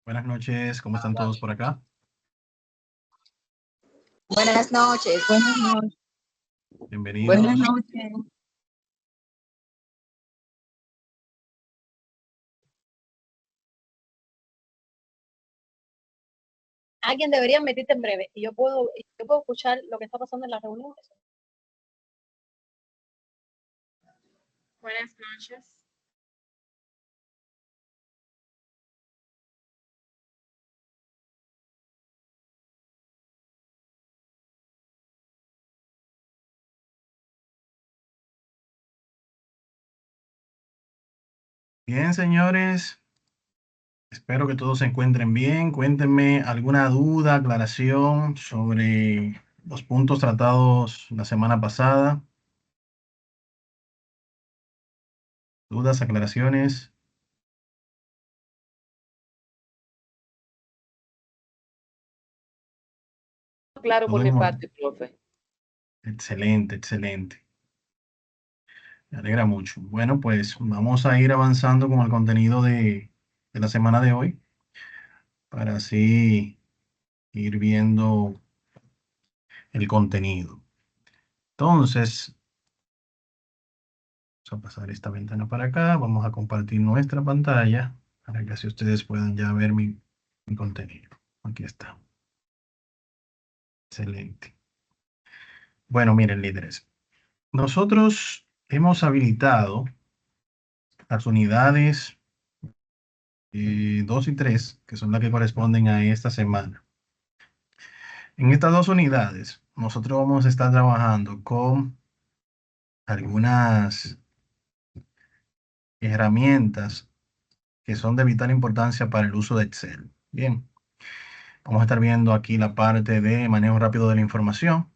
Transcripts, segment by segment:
Buenas noches, ¿cómo están todos por acá? Buenas noches. Buenas noches. Buenas Bienvenidos. noches. Alguien debería meterte en breve y yo puedo escuchar lo que está pasando en la reunión. Buenas noches. Bien, señores, espero que todos se encuentren bien. Cuéntenme alguna duda, aclaración sobre los puntos tratados la semana pasada. Dudas, aclaraciones. Claro Todo por en mi orden. parte, profe. Excelente, excelente. Me alegra mucho. Bueno, pues vamos a ir avanzando con el contenido de la semana de hoy para así ir viendo el contenido. Entonces, vamos a pasar esta ventana para acá. Vamos a compartir nuestra pantalla para que así ustedes puedan ya ver mi contenido. Aquí está. Excelente. Bueno, miren, líderes. Nosotros hemos habilitado las unidades 2 y 3, que son las que corresponden a esta semana. En estas dos unidades, nosotros vamos a estar trabajando con algunas herramientas que son de vital importancia para el uso de Excel. Bien. Vamos a estar viendo aquí la parte de manejo rápido de la información.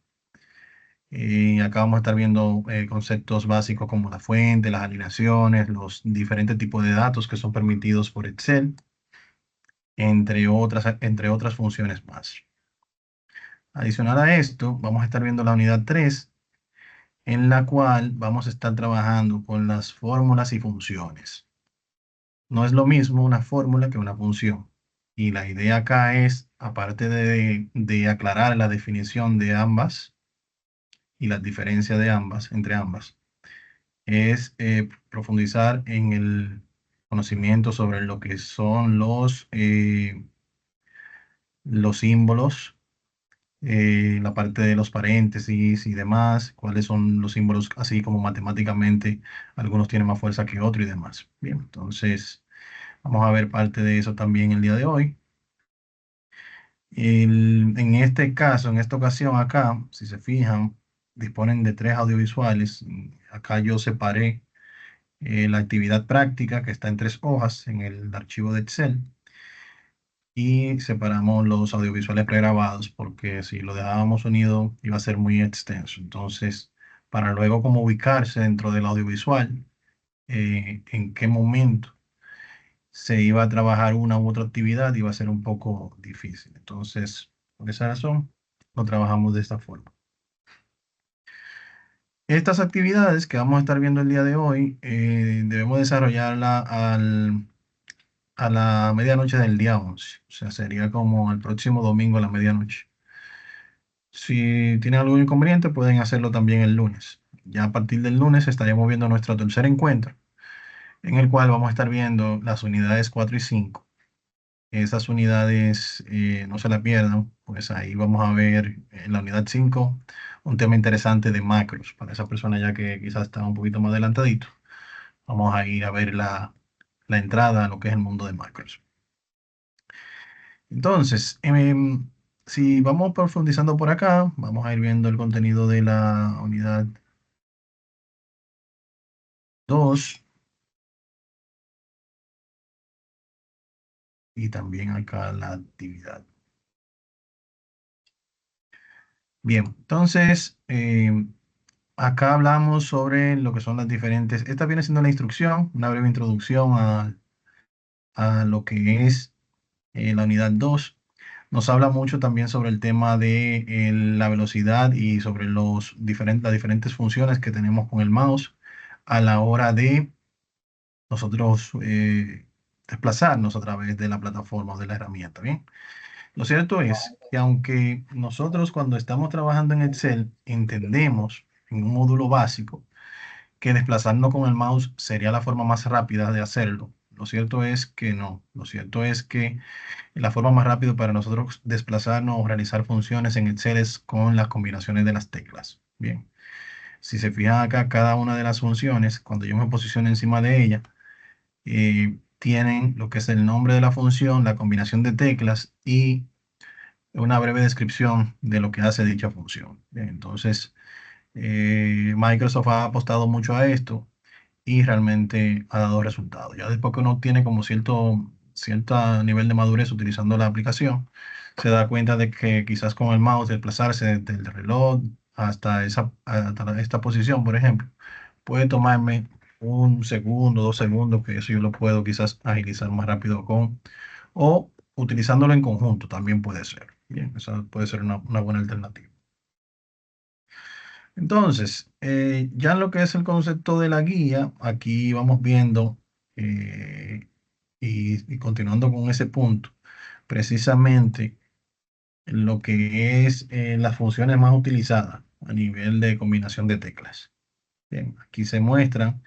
Y acá vamos a estar viendo conceptos básicos como la fuente, las alineaciones, los diferentes tipos de datos que son permitidos por Excel, entre otras funciones más. Adicional a esto, vamos a estar viendo la unidad 3, en la cual vamos a estar trabajando con las fórmulas y funciones. No es lo mismo una fórmula que una función. Y la idea acá es, aparte de aclarar la definición de ambas, y las diferencias de ambas, entre ambas, es profundizar en el conocimiento sobre lo que son los símbolos, la parte de los paréntesis y demás, cuáles son los símbolos, así como matemáticamente algunos tienen más fuerza que otros y demás. Bien, entonces vamos a ver parte de eso también el día de hoy. En este caso, en esta ocasión acá, si se fijan, disponen de 3 audiovisuales. Acá yo separé la actividad práctica que está en 3 hojas en el archivo de Excel y separamos los audiovisuales pregrabados porque si lo dejábamos unido iba a ser muy extenso. Entonces, para luego como ubicarse dentro del audiovisual, en qué momento se iba a trabajar una u otra actividad iba a ser un poco difícil. Entonces, por esa razón, lo trabajamos de esta forma. Estas actividades que vamos a estar viendo el día de hoy, debemos desarrollarla a la medianoche del día 11. O sea, sería como el próximo domingo a la medianoche. Si tienen algún inconveniente, pueden hacerlo también el lunes. Ya a partir del lunes estaríamos viendo nuestro tercer encuentro, en el cual vamos a estar viendo las unidades 4 y 5. Esas unidades no se la pierdan, pues ahí vamos a ver en la unidad 5 un tema interesante de macros, para esa persona ya que quizás está un poquito más adelantadito. Vamos a ir a ver la entrada a lo que es el mundo de macros. Entonces, si vamos profundizando por acá, vamos a ir viendo el contenido de la unidad 2 y también acá la actividad. Bien, entonces, acá hablamos sobre lo que son las diferentes. Esta viene siendo la instrucción, una breve introducción a lo que es la unidad 2. Nos habla mucho también sobre el tema de la velocidad y sobre las diferentes funciones que tenemos con el mouse a la hora de nosotros desplazarnos a través de la plataforma o de la herramienta, ¿bien? Lo cierto es que aunque nosotros cuando estamos trabajando en Excel entendemos en un módulo básico que desplazarnos con el mouse sería la forma más rápida de hacerlo, lo cierto es que no. Lo cierto es que la forma más rápida para nosotros desplazarnos o realizar funciones en Excel es con las combinaciones de las teclas. Bien, si se fijan acá, cada una de las funciones, cuando yo me posiciono encima de ella, tienen lo que es el nombre de la función, la combinación de teclas y una breve descripción de lo que hace dicha función. Bien, entonces, Microsoft ha apostado mucho a esto y realmente ha dado resultados. Ya después que uno tiene como cierto nivel de madurez utilizando la aplicación, se da cuenta de que quizás con el mouse desplazarse desde el reloj hasta esta posición, por ejemplo, puede tomarme un segundo, 2 segundos, que eso yo lo puedo quizás agilizar más rápido o utilizándolo en conjunto también puede ser. Bien, esa puede ser una buena alternativa. Entonces, ya en lo que es el concepto de la guía, aquí vamos viendo eh, y continuando con ese punto, precisamente lo que es las funciones más utilizadas a nivel de combinación de teclas. Bien, aquí se muestran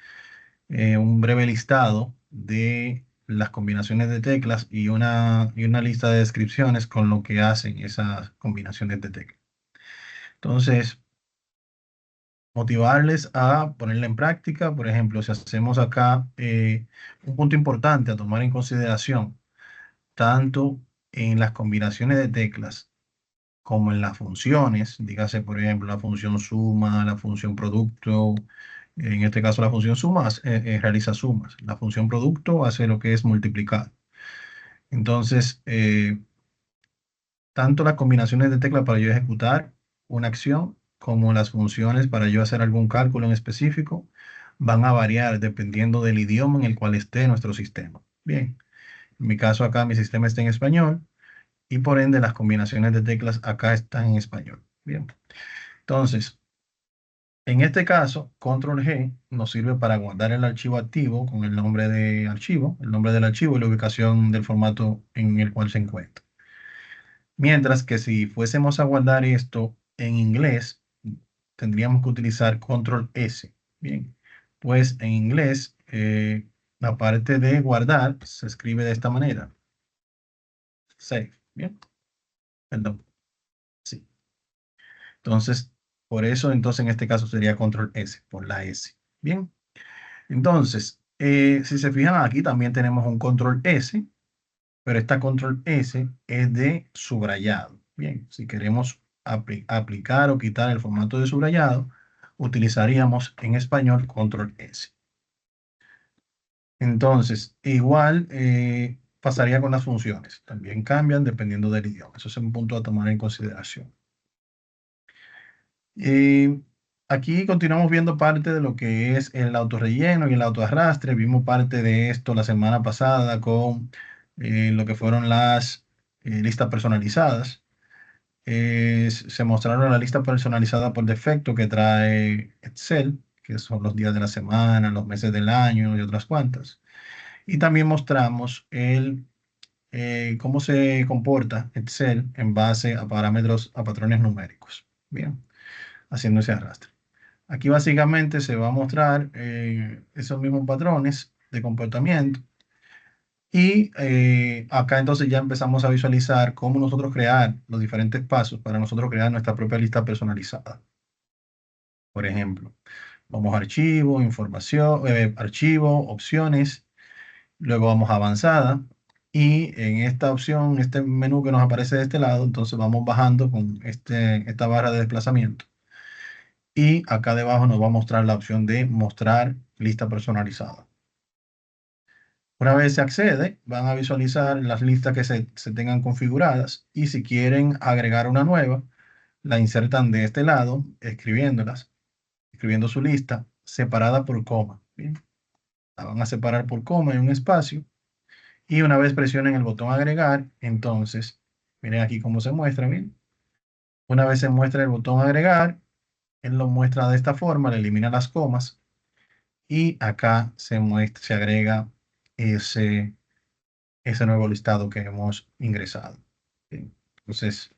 un breve listado de las combinaciones de teclas y una lista de descripciones con lo que hacen esas combinaciones de teclas. Entonces, motivarles a ponerla en práctica. Por ejemplo, si hacemos acá un punto importante a tomar en consideración, tanto en las combinaciones de teclas como en las funciones, dígase por ejemplo la función suma, la función producto, en este caso la función sumas realiza sumas, la función producto hace lo que es multiplicar. Entonces, tanto las combinaciones de teclas para yo ejecutar una acción como las funciones para yo hacer algún cálculo en específico van a variar dependiendo del idioma en el cual esté nuestro sistema. Bien, en mi caso acá mi sistema está en español y por ende las combinaciones de teclas acá están en español. Bien, entonces, en este caso, control G nos sirve para guardar el archivo activo con el nombre de archivo, el nombre del archivo y la ubicación del formato en el cual se encuentra. Mientras que si fuésemos a guardar esto en inglés, tendríamos que utilizar control S. Bien, pues en inglés, la parte de guardar se escribe de esta manera. Save. Bien, perdón. Sí. Entonces, por eso, entonces en este caso sería control S, por la S. Bien. Entonces, si se fijan aquí también tenemos un control S, pero esta control S es de subrayado. Bien, si queremos aplicar o quitar el formato de subrayado, utilizaríamos en español control S. Entonces, igual pasaría con las funciones. También cambian dependiendo del idioma. Eso es un punto a tomar en consideración. Eh, Aquí continuamos viendo parte de lo que es el autorrelleno y el autoarrastre. Vimos parte de esto la semana pasada con lo que fueron las listas personalizadas. Se mostraron la lista personalizada por defecto que trae Excel, que son los días de la semana, los meses del año y otras cuantas. Y también mostramos cómo se comporta Excel en base a parámetros, a patrones numéricos. Bien, haciendo ese arrastre. Aquí básicamente se va a mostrar esos mismos patrones de comportamiento y acá entonces ya empezamos a visualizar cómo nosotros crear los diferentes pasos para nosotros crear nuestra propia lista personalizada. Por ejemplo, vamos a archivo, información, archivo, opciones, luego vamos a avanzada y en esta opción, este menú que nos aparece de este lado, entonces vamos bajando con esta barra de desplazamiento. Y acá debajo nos va a mostrar la opción de mostrar lista personalizada. Una vez se accede, van a visualizar las listas que se tengan configuradas y si quieren agregar una nueva, la insertan de este lado, escribiendo su lista separada por coma. ¿Bien? La van a separar por coma en un espacio y una vez presionen el botón agregar, entonces, miren aquí cómo se muestra, ¿bien? Una vez se muestra el botón agregar, él lo muestra de esta forma, le elimina las comas y acá se agrega ese ese nuevo listado que hemos ingresado. Bien. Entonces,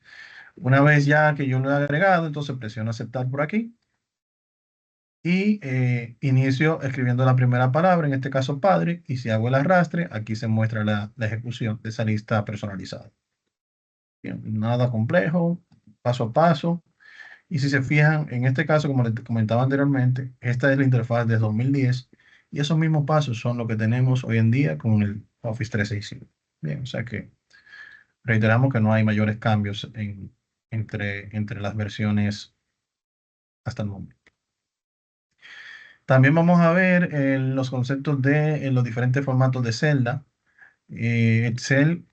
una vez ya que yo lo he agregado, entonces presiono aceptar por aquí y inicio escribiendo la primera palabra, en este caso padre, y si hago el arrastre, aquí se muestra la ejecución de esa lista personalizada. Bien, nada complejo, paso a paso. Y si se fijan, en este caso, como les comentaba anteriormente, esta es la interfaz de 2010 y esos mismos pasos son lo que tenemos hoy en día con el Office 365. Bien, o sea que reiteramos que no hay mayores cambios entre las versiones hasta el momento. También vamos a ver los conceptos de los diferentes formatos de celda. Excel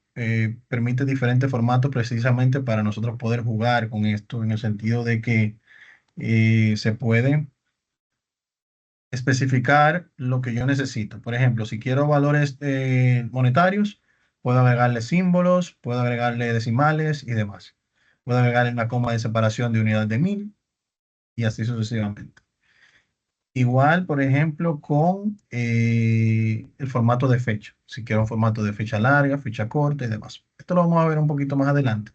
permite diferentes formatos precisamente para nosotros poder jugar con esto, en el sentido de que se puede especificar lo que yo necesito. Por ejemplo, si quiero valores monetarios, puedo agregarle símbolos, puedo agregarle decimales y demás. Puedo agregarle una coma de separación de unidad de 1000 y así sucesivamente. Igual, por ejemplo, con el formato de fecha. Si quiero un formato de fecha larga, fecha corta y demás. Esto lo vamos a ver un poquito más adelante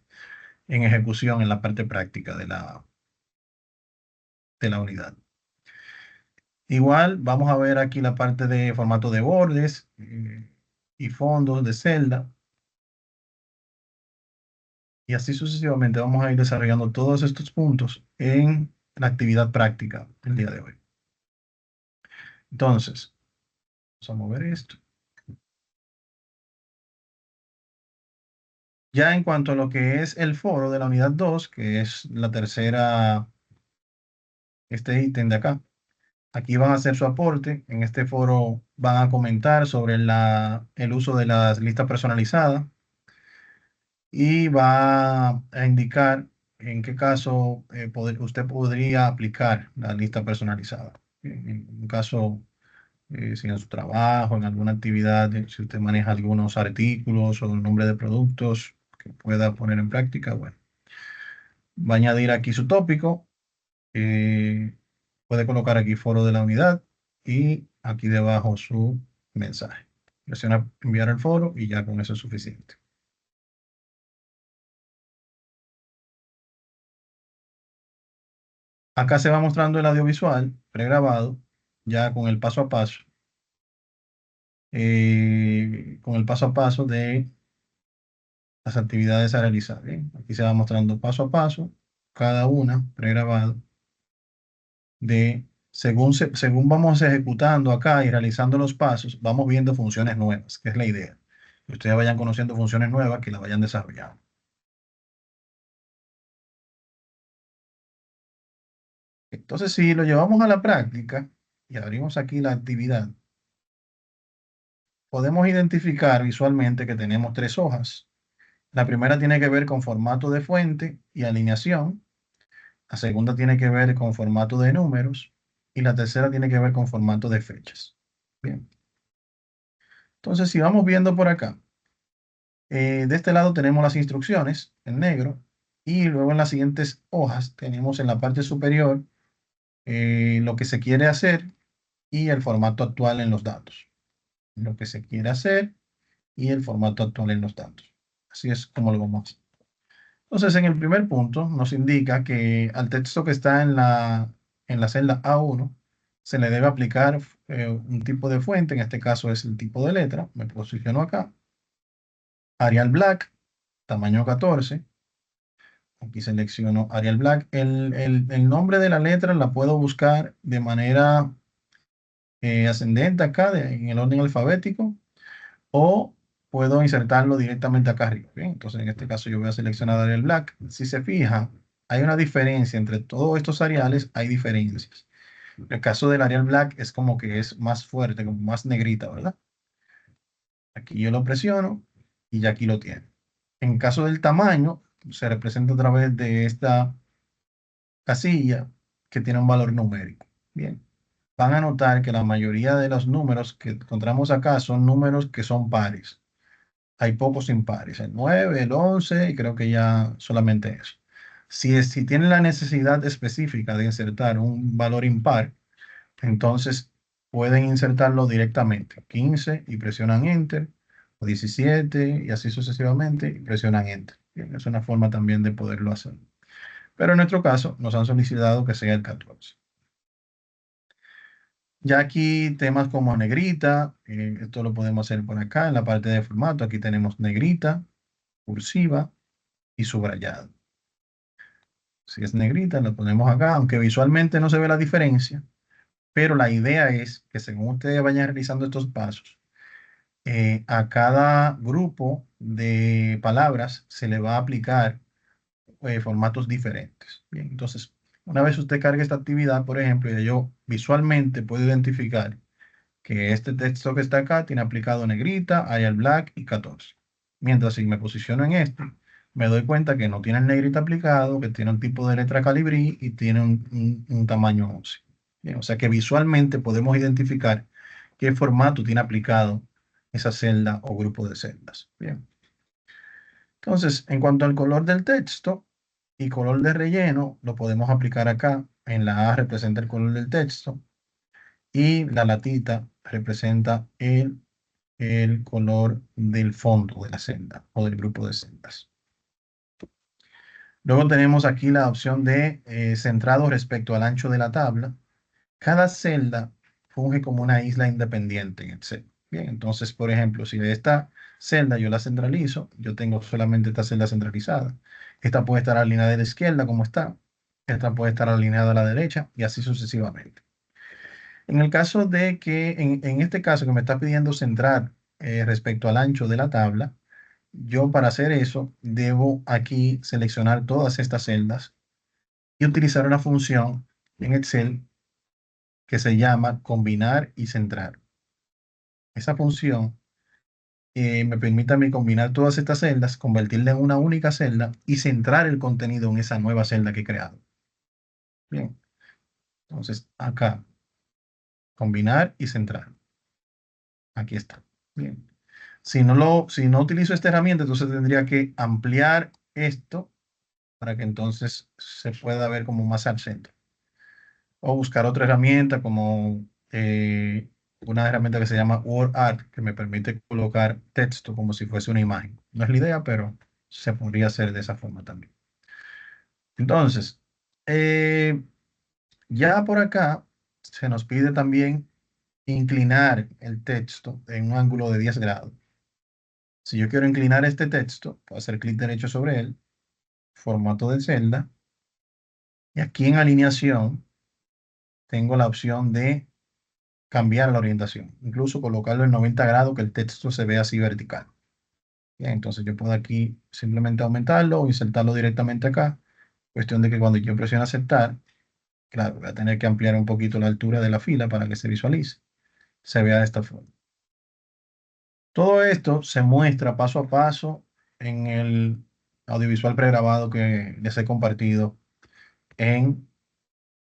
en ejecución, en la parte práctica de la unidad. Igual, vamos a ver aquí la parte de formato de bordes y fondos de celda. Y así sucesivamente vamos a ir desarrollando todos estos puntos en la actividad práctica del día de hoy. Entonces, vamos a mover esto. Ya en cuanto a lo que es el foro de la unidad 2, que es la tercera, este ítem de acá. Aquí van a hacer su aporte. En este foro van a comentar sobre el uso de las listas personalizadas y va a indicar en qué caso usted podría aplicar la lista personalizada. En un caso, si en su trabajo, en alguna actividad, si usted maneja algunos artículos o el nombre de productos que pueda poner en práctica, bueno, va a añadir aquí su tópico. Puede colocar aquí foro de la unidad y aquí debajo su mensaje. Presiona enviar el foro y ya con eso es suficiente. Acá se va mostrando el audiovisual pregrabado, ya con el paso a paso de las actividades a realizar. ¿Bien? Aquí se va mostrando paso a paso, cada una pregrabado, según vamos ejecutando acá y realizando los pasos, vamos viendo funciones nuevas, que es la idea. Que ustedes vayan conociendo funciones nuevas que las vayan desarrollando. Entonces, si lo llevamos a la práctica y abrimos aquí la actividad, podemos identificar visualmente que tenemos tres hojas. La primera tiene que ver con formato de fuente y alineación. La segunda tiene que ver con formato de números. Y la tercera tiene que ver con formato de fechas. Bien. Entonces, si vamos viendo por acá, de este lado tenemos las instrucciones en negro. Y luego en las siguientes hojas tenemos en la parte superior lo que se quiere hacer y el formato actual en los datos. Lo que se quiere hacer y el formato actual en los datos. Así es como lo vamos a hacer. Entonces, en el primer punto nos indica que al texto que está en la celda A1 se le debe aplicar un tipo de fuente, en este caso es el tipo de letra. Me posiciono acá. Arial Black, tamaño 14. Aquí selecciono Arial Black. El nombre de la letra la puedo buscar de manera ascendente acá, en el orden alfabético, o puedo insertarlo directamente acá arriba. Bien, entonces en este caso yo voy a seleccionar Arial Black. Si se fija, hay una diferencia entre todos estos Ariales, hay diferencias. El caso del Arial Black es como que es más fuerte, como más negrita, ¿verdad? Aquí yo lo presiono y ya aquí lo tiene. En caso del tamaño, se representa a través de esta casilla que tiene un valor numérico. Bien, van a notar que la mayoría de los números que encontramos acá son números que son pares. Hay pocos impares, el 9, el 11 y creo que ya solamente eso. Si tienen la necesidad específica de insertar un valor impar, entonces pueden insertarlo directamente. 15 y presionan Enter, o 17 y así sucesivamente, y presionan Enter. Bien, es una forma también de poderlo hacer. Pero en nuestro caso nos han solicitado que sea el 14. Ya aquí temas como negrita, esto lo podemos hacer por acá en la parte de formato. Aquí tenemos negrita, cursiva y subrayado. Si es negrita, lo ponemos acá, aunque visualmente no se ve la diferencia, pero la idea es que según ustedes vayan realizando estos pasos, a cada grupo de palabras se le va a aplicar formatos diferentes. Bien, entonces, una vez usted cargue esta actividad, por ejemplo, y yo visualmente puedo identificar que este texto que está acá tiene aplicado negrita, Arial Black y 14. Mientras si me posiciono en este, me doy cuenta que no tiene el negrita aplicado, que tiene un tipo de letra calibrí y tiene un tamaño 11. Bien, o sea que visualmente podemos identificar qué formato tiene aplicado esa celda o grupo de celdas. Bien. Entonces, en cuanto al color del texto y color de relleno, lo podemos aplicar acá. En la A representa el color del texto y la latita representa el color del fondo de la celda o del grupo de celdas. Luego tenemos aquí la opción de centrado respecto al ancho de la tabla. Cada celda funge como una isla independiente en Excel. Bien, entonces, por ejemplo, si de esta celda yo la centralizo, yo tengo solamente esta celda centralizada. Esta puede estar alineada a la izquierda como está. Esta puede estar alineada a la derecha y así sucesivamente. En el caso de que, en este caso que me está pidiendo centrar respecto al ancho de la tabla, yo para hacer eso debo aquí seleccionar todas estas celdas y utilizar una función en Excel que se llama combinar y centrar. Esa función me permite a mí combinar todas estas celdas, convertirla en una única celda y centrar el contenido en esa nueva celda que he creado. Bien, entonces acá, combinar y centrar. Aquí está. Bien. Si no utilizo esta herramienta, entonces tendría que ampliar esto para que entonces se pueda ver como más al centro. O buscar otra herramienta como una herramienta que se llama WordArt, que me permite colocar texto como si fuese una imagen. No es la idea, pero se podría hacer de esa forma también. Entonces, eh, ya por acá se nos pide también inclinar el texto en un ángulo de 10 grados. Si yo quiero inclinar este texto, puedo hacer clic derecho sobre él, formato de celda, y aquí en alineación tengo la opción de cambiar la orientación, incluso colocarlo en 90 grados que el texto se vea así vertical. Bien, entonces yo puedo aquí simplemente aumentarlo o insertarlo directamente acá. Cuestión de que cuando yo presione aceptar, claro, voy a tener que ampliar un poquito la altura de la fila para que se visualice, se vea de esta forma. Todo esto se muestra paso a paso en el audiovisual pregrabado que les he compartido en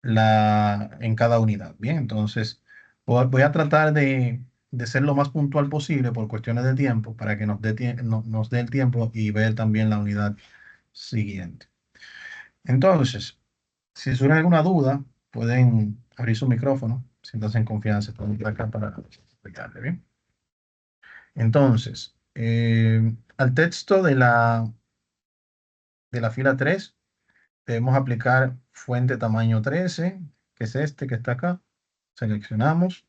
en cada unidad. Bien, entonces voy a tratar de ser lo más puntual posible por cuestiones de tiempo para que nos dé el tiempo y ver también la unidad siguiente. Entonces, si surge alguna duda, pueden abrir su micrófono, siéntanse en confianza, estamos acá para explicarle, ¿bien? Entonces, al texto de la fila 3 debemos aplicar fuente tamaño 13, que es este que está acá. Seleccionamos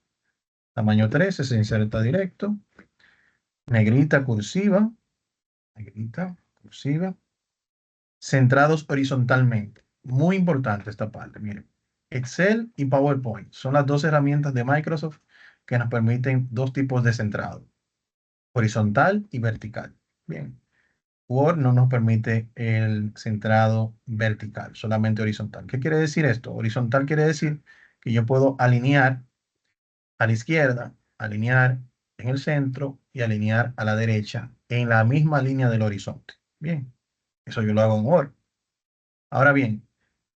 tamaño 13, se inserta directo. Negrita cursiva. Negrita cursiva. Centrados horizontalmente. Muy importante esta parte, miren. Excel y PowerPoint son las dos herramientas de Microsoft que nos permiten dos tipos de centrado. Horizontal y vertical. Bien. Word no nos permite el centrado vertical, solamente horizontal. ¿Qué quiere decir esto? Horizontal quiere decir que yo puedo alinear a la izquierda, alinear en el centro y alinear a la derecha en la misma línea del horizonte. Bien, eso yo lo hago en Word. Ahora bien,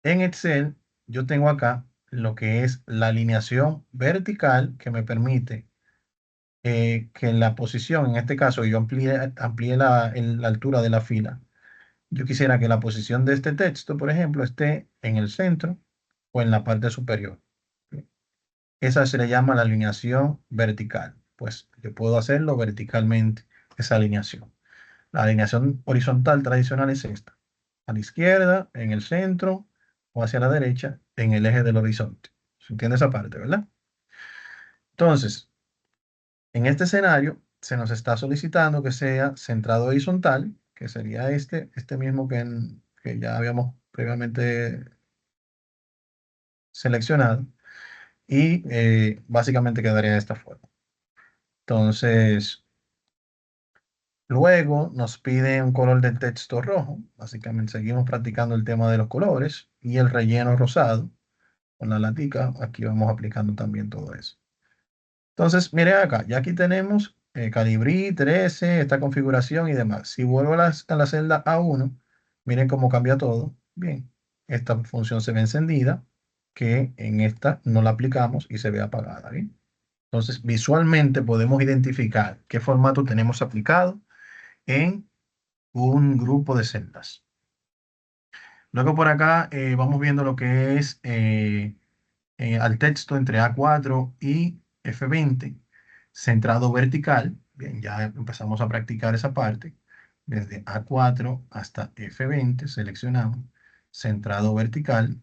en Excel yo tengo acá lo que es la alineación vertical que me permite que la posición, en este caso yo amplié la altura de la fila. Yo quisiera que la posición de este texto, por ejemplo, esté en el centro o en la parte superior. Esa se le llama la alineación vertical. Pues yo puedo hacerlo verticalmente esa alineación. La alineación horizontal tradicional es esta. A la izquierda, en el centro, o hacia la derecha, en el eje del horizonte. ¿Se entiende esa parte, verdad? Entonces, en este escenario, se nos está solicitando que sea centrado horizontal, que sería este mismo que ya habíamos previamente seleccionado, y básicamente quedaría de esta forma. Entonces, luego nos pide un color de texto rojo. Básicamente seguimos practicando el tema de los colores y el relleno rosado con la latica. Aquí vamos aplicando también todo eso. Entonces, miren acá, ya aquí tenemos Calibri 13, esta configuración y demás. Si vuelvo a la celda A1, miren cómo cambia todo. Bien, esta función se ve encendida, que en esta no la aplicamos y se ve apagada. ¿Bien? Entonces, visualmente podemos identificar qué formato tenemos aplicado en un grupo de celdas. Luego por acá vamos viendo lo que es al texto entre A4 y F20, centrado vertical. Bien, ya empezamos a practicar esa parte. Desde A4 hasta F20 seleccionamos centrado vertical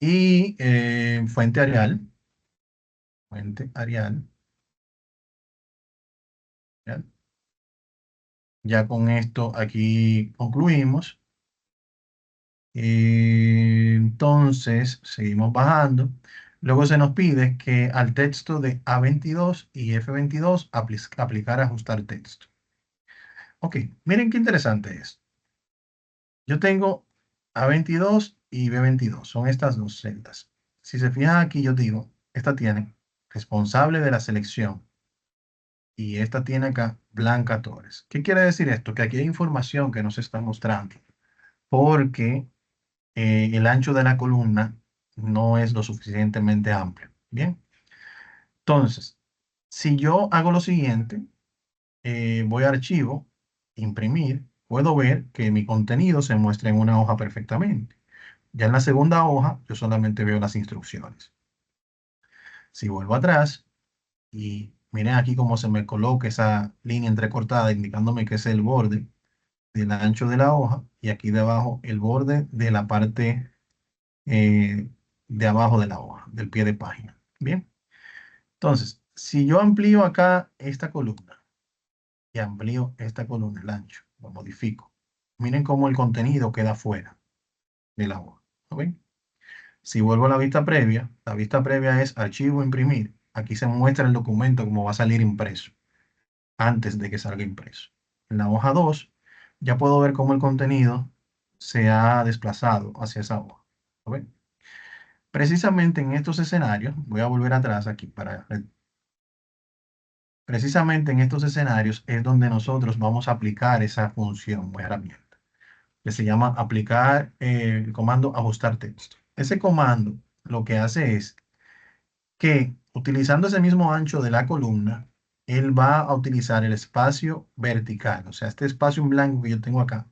y fuente Arial. Fuente Arial. ¿Ya? Ya con esto aquí concluimos. Entonces, seguimos bajando. Luego se nos pide que al texto de A22 y F22 aplicar ajustar texto. Ok, miren qué interesante es. Yo tengo A22 y B22, son estas dos celdas. Si se fijan aquí, yo digo, esta tiene responsable de la selección y esta tiene acá Blanca Torres. ¿Qué quiere decir esto? Que aquí hay información que nos está mostrando porque el ancho de la columna no es lo suficientemente amplio. Bien, entonces, si yo hago lo siguiente, voy a archivo, imprimir, puedo ver que mi contenido se muestra en una hoja perfectamente. Ya en la segunda hoja, yo solamente veo las instrucciones. Si vuelvo atrás y miren aquí cómo se me coloca esa línea entrecortada indicándome que es el borde del ancho de la hoja y aquí debajo el borde de la parte de abajo de la hoja, del pie de página. Bien, entonces, si yo amplío acá esta columna y amplío esta columna, el ancho, lo modifico, miren cómo el contenido queda fuera de la hoja. ¿Lo ven? Si vuelvo a la vista previa es archivo, imprimir. Aquí se muestra el documento como va a salir impreso, antes de que salga impreso. En la hoja 2, ya puedo ver cómo el contenido se ha desplazado hacia esa hoja. ¿Lo ven? Precisamente en estos escenarios, voy a volver atrás aquí precisamente en estos escenarios es donde nosotros vamos a aplicar esa función o herramienta, que se llama aplicar el comando ajustar texto. Ese comando lo que hace es que utilizando ese mismo ancho de la columna, él va a utilizar el espacio vertical, o sea, este espacio en blanco que yo tengo acá,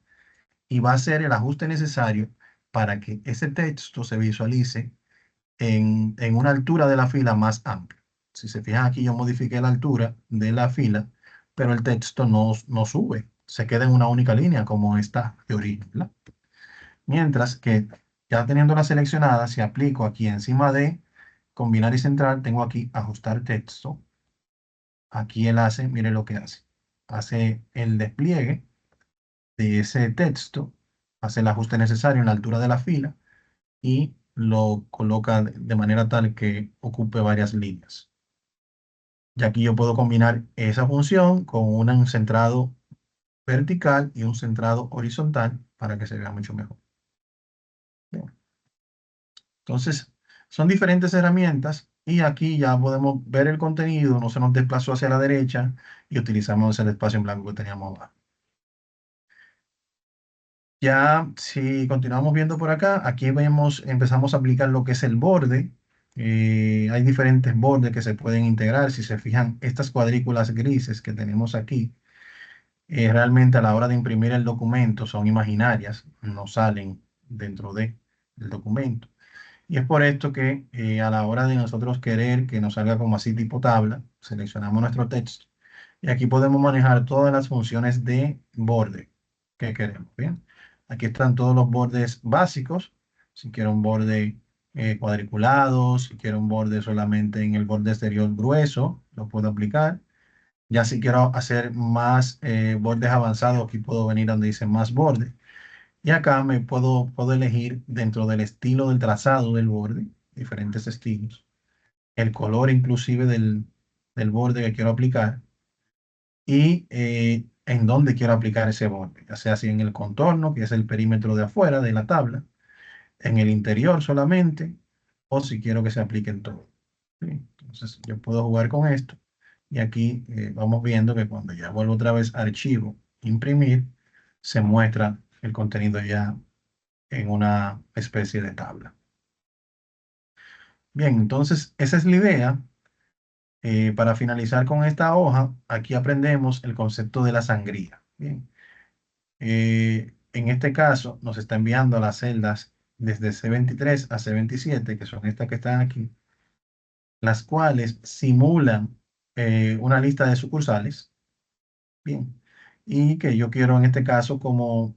y va a hacer el ajuste necesario para que ese texto se visualice en una altura de la fila más amplia. Si se fijan aquí, yo modifiqué la altura de la fila, pero el texto no sube, se queda en una única línea como está de origen, ¿verdad? Mientras que ya teniéndola seleccionada, si aplico aquí encima de combinar y centrar, tengo aquí ajustar texto. Aquí él hace, mire lo que hace. Hace el despliegue de ese texto, hace el ajuste necesario en la altura de la fila y lo coloca de manera tal que ocupe varias líneas. Y aquí yo puedo combinar esa función con un centrado vertical y un centrado horizontal para que se vea mucho mejor. Bien. Entonces, son diferentes herramientas y aquí ya podemos ver el contenido, no se nos desplazó hacia la derecha y utilizamos el espacio en blanco que teníamos abajo. Ya si continuamos viendo por acá, aquí vemos, empezamos a aplicar lo que es el borde. Hay diferentes bordes que se pueden integrar. Si se fijan, estas cuadrículas grises que tenemos aquí, realmente a la hora de imprimir el documento son imaginarias, no salen dentro del documento. Y es por esto que a la hora de nosotros querer que nos salga como así tipo tabla, seleccionamos nuestro texto Y aquí podemos manejar todas las funciones de borde que queremos. Bien, aquí están todos los bordes básicos. Si quiero un borde cuadriculado, si quiero un borde solamente en el borde exterior grueso, lo puedo aplicar. Ya si quiero hacer más bordes avanzados, aquí puedo venir donde dice más borde. Y acá puedo elegir dentro del estilo del trazado del borde, diferentes estilos, el color inclusive del borde que quiero aplicar y en dónde quiero aplicar ese borde, ya sea así en el contorno, que es el perímetro de afuera de la tabla, en el interior solamente, o si quiero que se aplique en todo. ¿Sí? Entonces yo puedo jugar con esto y aquí vamos viendo que cuando ya vuelvo otra vez a archivo, imprimir, se muestra el contenido ya en una especie de tabla. Bien, entonces esa es la idea. Para finalizar con esta hoja, aquí aprendemos el concepto de la sangría. Bien, en este caso nos está enviando las celdas desde C23 a C27, que son estas que están aquí, las cuales simulan una lista de sucursales. Bien, y que yo quiero en este caso como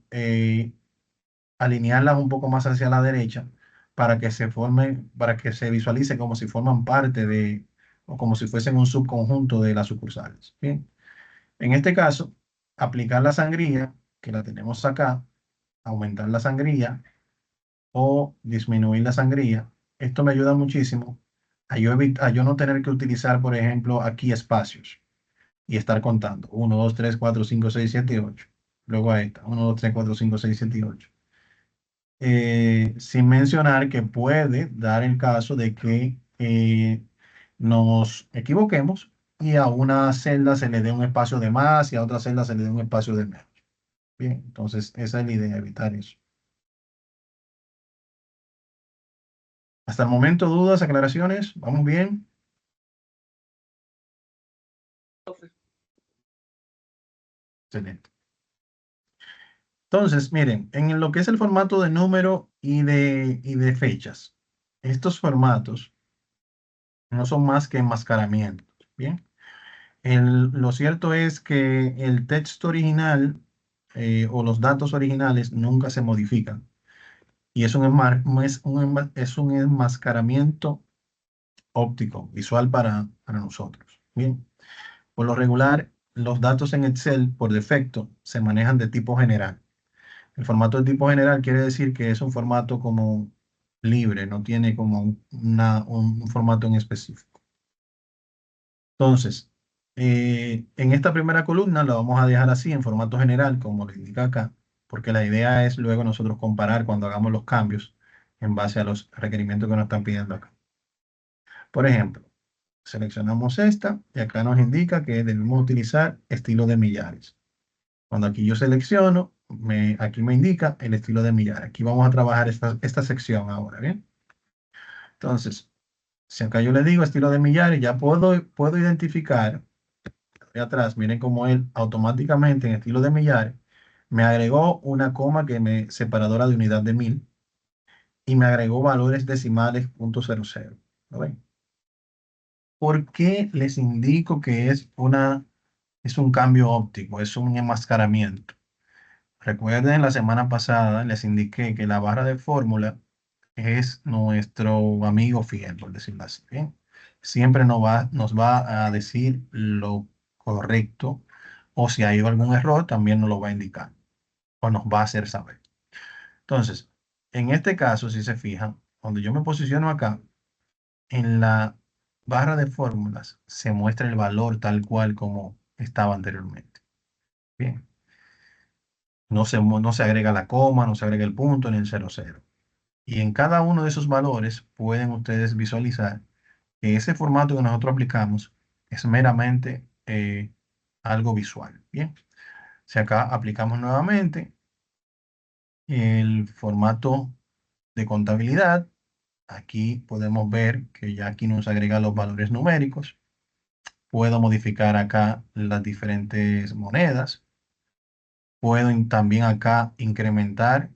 alinearlas un poco más hacia la derecha para que se formen, para que se visualice como si forman parte de, o como si fuesen un subconjunto de las sucursales. Bien, en este caso, aplicar la sangría, que la tenemos acá, aumentar la sangría o disminuir la sangría, esto me ayuda muchísimo a yo no tener que utilizar, por ejemplo, aquí espacios y estar contando. 1, 2, 3, 4, 5, 6, 7 y 8. Luego a esta. 1, 2, 3, 4, 5, 6, 7 y 8. Sin mencionar que puede dar el caso de que nos equivoquemos y a una celda se le dé un espacio de más y a otra celda se le dé un espacio de menos. Bien, entonces esa es la idea, evitar eso. Hasta el momento, dudas, aclaraciones, ¿vamos bien? Excelente. Entonces, miren, en lo que es el formato de número y de fechas, estos formatos no son más que enmascaramientos. Bien. Lo cierto es que el texto original o los datos originales nunca se modifican y es es un enmascaramiento óptico, visual para nosotros. Bien, por lo regular, los datos en Excel por defecto se manejan de tipo general. El formato de tipo general quiere decir que es un formato como libre, no tiene como un formato en específico. Entonces, en esta primera columna la vamos a dejar así en formato general, como lo indica acá, porque la idea es luego nosotros comparar cuando hagamos los cambios en base a los requerimientos que nos están pidiendo acá. Por ejemplo, seleccionamos esta y acá nos indica que debemos utilizar estilo de millares. Cuando aquí yo selecciono, aquí me indica el estilo de millares. Aquí vamos a trabajar esta sección ahora, ¿bien? Entonces, si acá yo le digo estilo de millares, ya puedo identificar de atrás, miren cómo él automáticamente en estilo de millares me agregó una coma que me separadora de unidad de 1000 y me agregó valores decimales .00. ¿Lo ven? ¿Por qué les indico que es un cambio óptico, es un enmascaramiento? Recuerden, la semana pasada les indiqué que la barra de fórmula es nuestro amigo fiel, por decirlo así. ¿Bien? Siempre nos va a decir lo correcto o si hay algún error, también nos lo va a indicar o nos va a hacer saber. Entonces, en este caso, si se fijan, cuando yo me posiciono acá, en la barra de fórmulas se muestra el valor tal cual como estaba anteriormente. Bien, no se agrega la coma, no se agrega el punto ni el 00. Y en cada uno de esos valores pueden ustedes visualizar que ese formato que nosotros aplicamos es meramente algo visual. Bien, si acá aplicamos nuevamente el formato de contabilidad, aquí podemos ver que ya aquí nos agrega los valores numéricos. Puedo modificar acá las diferentes monedas. Puedo también acá incrementar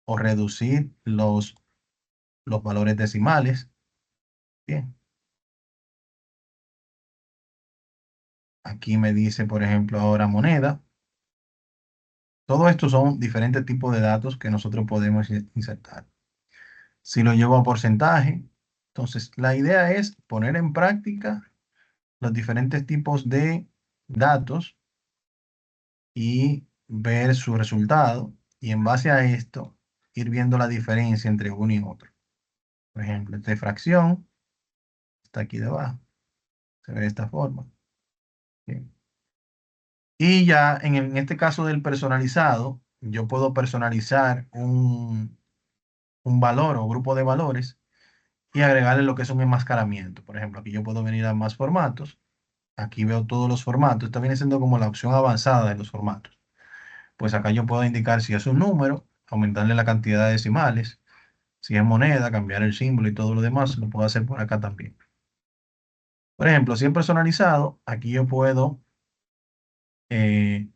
o reducir los valores decimales. Bien. Aquí me dice, por ejemplo, ahora moneda. Todo esto son diferentes tipos de datos que nosotros podemos insertar. Si lo llevo a porcentaje, entonces la idea es poner en práctica los diferentes tipos de datos y ver su resultado y en base a esto ir viendo la diferencia entre uno y otro. Por ejemplo, esta fracción está aquí debajo, se ve de esta forma. Bien. Y ya en este caso del personalizado, yo puedo personalizar un valor o grupo de valores y agregarle lo que es un enmascaramiento. Por ejemplo, aquí yo puedo venir a más formatos. Aquí veo todos los formatos. Esto viene siendo como la opción avanzada de los formatos. Pues acá yo puedo indicar si es un número, aumentarle la cantidad de decimales. Si es moneda, cambiar el símbolo y todo lo demás, lo puedo hacer por acá también. Por ejemplo, si es personalizado, aquí yo puedo eh,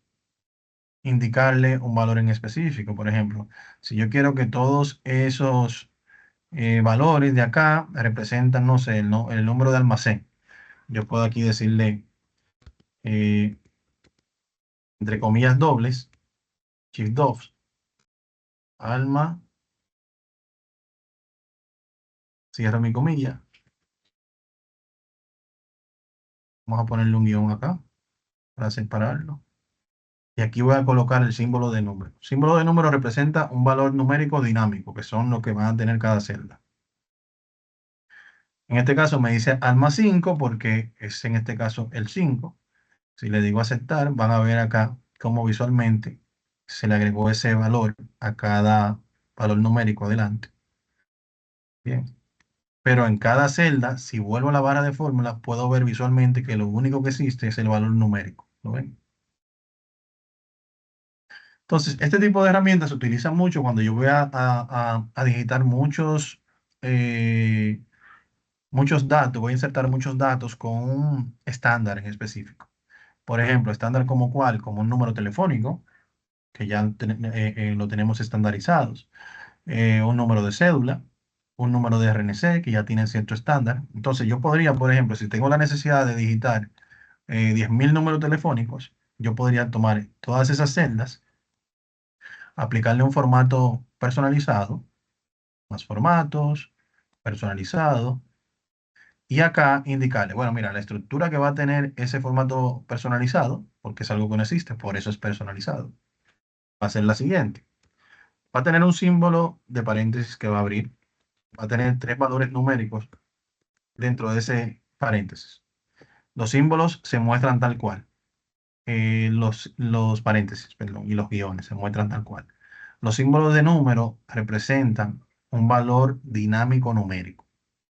indicarle un valor en específico. Por ejemplo, si yo quiero que todos esos valores de acá representan, no sé, el número de almacén. Yo puedo aquí decirle, eh, entre comillas dobles, shift 2, alma, cierro mi comilla. Vamos a ponerle un guión acá para separarlo. Y aquí voy a colocar el símbolo de número. El símbolo de número representa un valor numérico dinámico, que son los que van a tener cada celda. En este caso me dice alma 5 porque es en este caso el 5. Si le digo aceptar, van a ver acá cómo visualmente se le agregó ese valor a cada valor numérico adelante. Bien. Pero en cada celda, si vuelvo a la barra de fórmulas, puedo ver visualmente que lo único que existe es el valor numérico. ¿Lo ven? Entonces, este tipo de herramientas se utiliza mucho cuando yo voy a digitar eh, muchos datos, voy a insertar muchos datos con un estándar en específico. Por ejemplo, estándar como cuál, como un número telefónico, que ya lo tenemos estandarizados, un número de cédula, un número de RNC, que ya tienen cierto estándar. Entonces, yo podría, por ejemplo, si tengo la necesidad de digitar 10.000 números telefónicos, yo podría tomar todas esas celdas, aplicarle un formato personalizado, más formatos, personalizado, y acá indicarle, bueno, mira, la estructura que va a tener ese formato personalizado, porque es algo que no existe, por eso es personalizado, va a ser la siguiente. Va a tener un símbolo de paréntesis que va a abrir, va a tener tres valores numéricos dentro de ese paréntesis. Los símbolos se muestran tal cual. Los paréntesis, perdón, y los guiones se muestran tal cual. Los símbolos de número representan un valor dinámico numérico,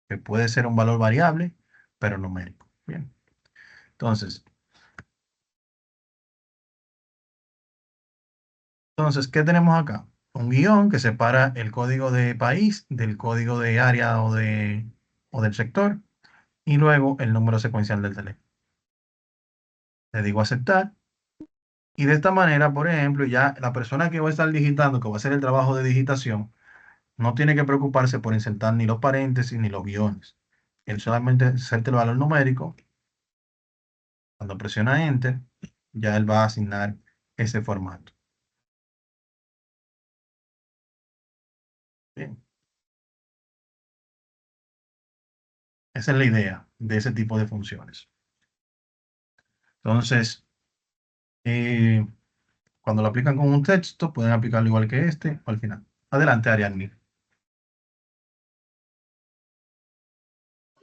que puede ser un valor variable, pero numérico. Bien. Entonces, ¿qué tenemos acá? Un guión que separa el código de país del código de área o del sector y luego el número secuencial del teléfono. Le digo aceptar y de esta manera, por ejemplo, ya la persona que va a estar digitando, que va a hacer el trabajo de digitación, no tiene que preocuparse por insertar ni los paréntesis ni los guiones. Él solamente inserta el valor numérico. Cuando presiona Enter, ya él va a asignar ese formato. Bien. Esa es la idea de ese tipo de funciones. Entonces, eh, cuando lo aplican con un texto, pueden aplicarlo igual que este o al final. Adelante, Ariadne.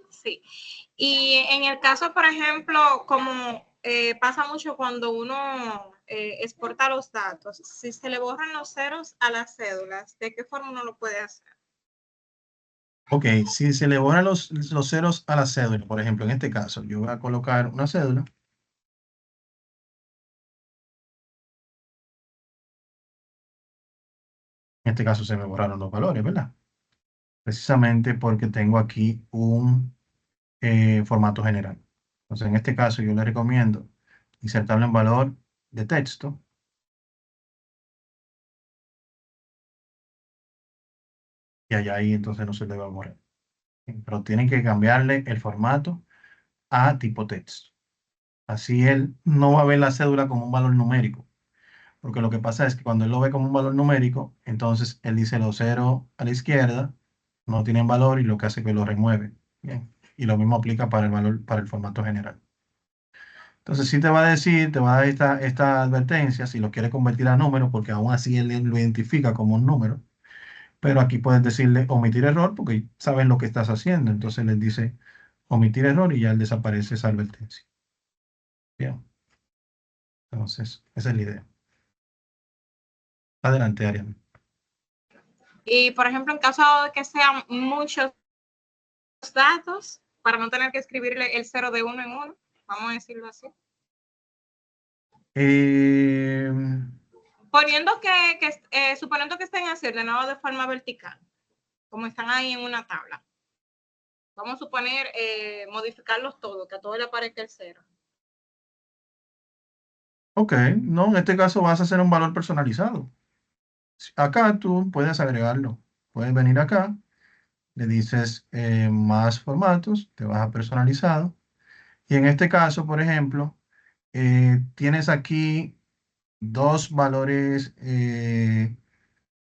Sí. Y en el caso, por ejemplo, como pasa mucho cuando uno exporta los datos, si se le borran los ceros a las cédulas, ¿de qué forma uno lo puede hacer? Ok, si se le borran los ceros a la cédula, por ejemplo, en este caso, yo voy a colocar una cédula. En este caso se me borraron los valores, ¿verdad? Precisamente porque tengo aquí un formato general. Entonces, en este caso, yo le recomiendo insertarlo en valor de texto. Y allá ahí entonces no se le va a borrar. Pero tienen que cambiarle el formato a tipo texto. Así él no va a ver la cédula como un valor numérico. Porque lo que pasa es que cuando él lo ve como un valor numérico, entonces él dice los ceros a la izquierda no tienen valor y lo que hace es que lo remueve. Bien. Y lo mismo aplica para el valor, para el formato general. Entonces sí te va a decir, te va a dar esta advertencia si lo quiere convertir a número, porque aún así él lo identifica como un número. Pero aquí puedes decirle omitir error porque sabes lo que estás haciendo. Entonces le dice omitir error y ya él desaparece esa advertencia. Bien. Entonces, esa es la idea. Adelante, Ariane. Y, por ejemplo, en caso de que sean muchos datos, para no tener que escribirle el 0 de uno en uno, vamos a decirlo así. Suponiendo que estén así, ordenados de forma vertical, como están ahí en una tabla. Vamos a suponer modificarlos todos, que a todos le aparezca el 0. Ok, no, en este caso vas a hacer un valor personalizado. Acá tú puedes agregarlo. Puedes venir acá, le dices más formatos, te vas a personalizado. Y en este caso, por ejemplo, tienes aquí dos valores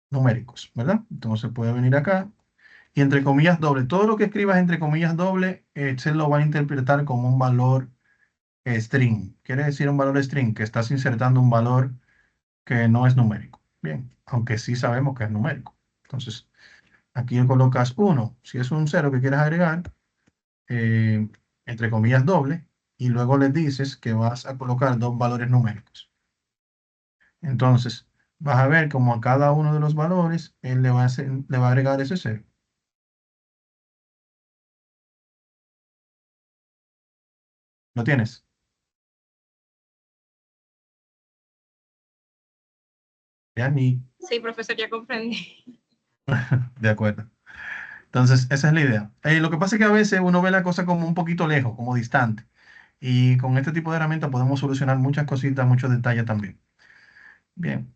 numéricos, ¿verdad? Entonces puede venir acá y entre comillas doble. Todo lo que escribas entre comillas doble, se lo va a interpretar como un valor string. Quiere decir un valor string, que estás insertando un valor que no es numérico. Bien, aunque sí sabemos que es numérico. Entonces, aquí le colocas 1. Si es un 0 que quieres agregar, eh, entre comillas doble, y luego le dices que vas a colocar dos valores numéricos. Entonces, vas a ver como a cada uno de los valores, él le va a agregar ese 0. ¿Lo tienes? Ya ni. Sí, profesor, ya comprendí. De acuerdo. Entonces, esa es la idea. Lo que pasa es que a veces uno ve la cosa como un poquito lejos, como distante. Y con este tipo de herramientas podemos solucionar muchas cositas, muchos detalles también. Bien.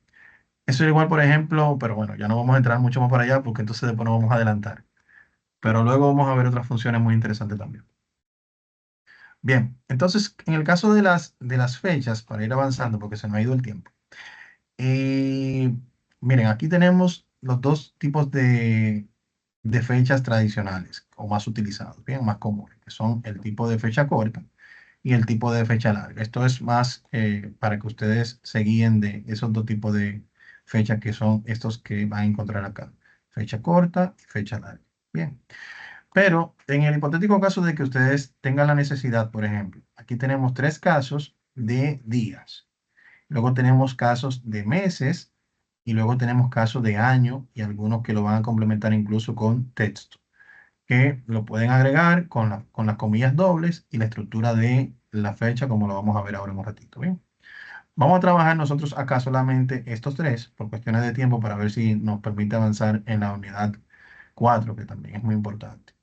Eso es igual, por ejemplo, pero bueno, ya no vamos a entrar mucho más para allá porque entonces después nos vamos a adelantar. Pero luego vamos a ver otras funciones muy interesantes también. Bien, entonces, en el caso de las fechas, para ir avanzando, porque se nos ha ido el tiempo. Miren, aquí tenemos los dos tipos de fechas tradicionales o más utilizados, bien, más comunes, que son el tipo de fecha corta y el tipo de fecha larga. Esto es más para que ustedes se guíen de esos dos tipos de fechas que son estos que van a encontrar acá. Fecha corta y fecha larga. Bien. Pero en el hipotético caso de que ustedes tengan la necesidad, por ejemplo, aquí tenemos 3 casos de días. Luego tenemos casos de meses y luego tenemos casos de año y algunos que lo van a complementar incluso con texto, que lo pueden agregar con las comillas dobles y la estructura de la fecha, como lo vamos a ver ahora en un ratito. Bien, vamos a trabajar nosotros acá solamente estos tres por cuestiones de tiempo para ver si nos permite avanzar en la unidad 4, que también es muy importante.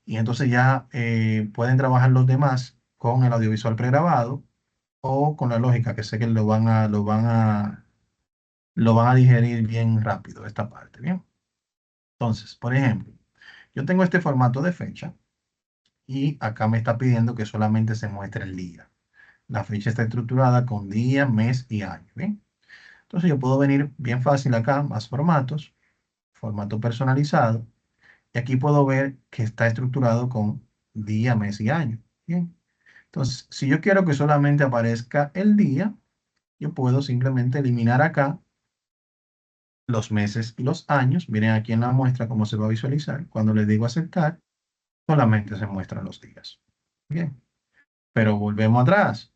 Y entonces ya pueden trabajar los demás con el audiovisual pregrabado o con la lógica, que sé que lo van a digerir bien rápido esta parte, ¿bien? Entonces, por ejemplo, yo tengo este formato de fecha y acá me está pidiendo que solamente se muestre el día. La fecha está estructurada con día, mes y año, ¿bien? Entonces yo puedo venir bien fácil acá, más formatos, formato personalizado, y aquí puedo ver que está estructurado con día, mes y año, ¿bien? Entonces, si yo quiero que solamente aparezca el día, yo puedo simplemente eliminar acá los meses y los años. Miren aquí en la muestra cómo se va a visualizar. Cuando le digo aceptar, solamente se muestran los días. Bien, pero volvemos atrás.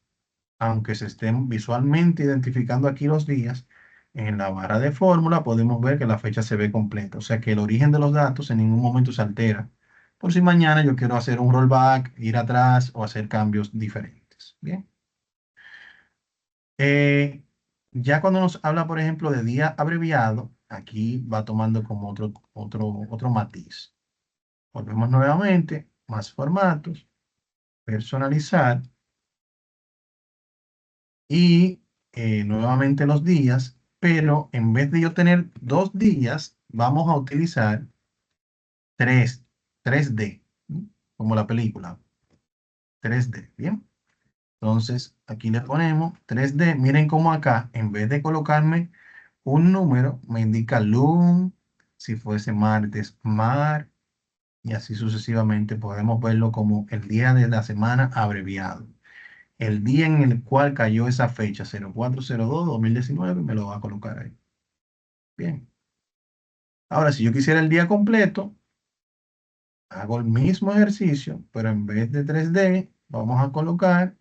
Aunque se estén visualmente identificando aquí los días, en la barra de fórmula podemos ver que la fecha se ve completa. O sea que el origen de los datos en ningún momento se altera. Por si mañana yo quiero hacer un rollback, ir atrás o hacer cambios diferentes. Bien. Eh, ya cuando nos habla, por ejemplo, de día abreviado, aquí va tomando como otro matiz. Volvemos nuevamente, más formatos, personalizar y nuevamente los días, pero en vez de yo tener 2 días, vamos a utilizar 3D, ¿m? Como la película, 3D, ¿bien? Entonces, aquí le ponemos 3D. Miren cómo acá, en vez de colocarme un número, me indica LUN, si fuese martes, mar, y así sucesivamente. Podemos verlo como el día de la semana abreviado. El día en el cual cayó esa fecha, 04/02/2019, me lo va a colocar ahí. Bien. Ahora, si yo quisiera el día completo, hago el mismo ejercicio, pero en vez de 3D, vamos a colocar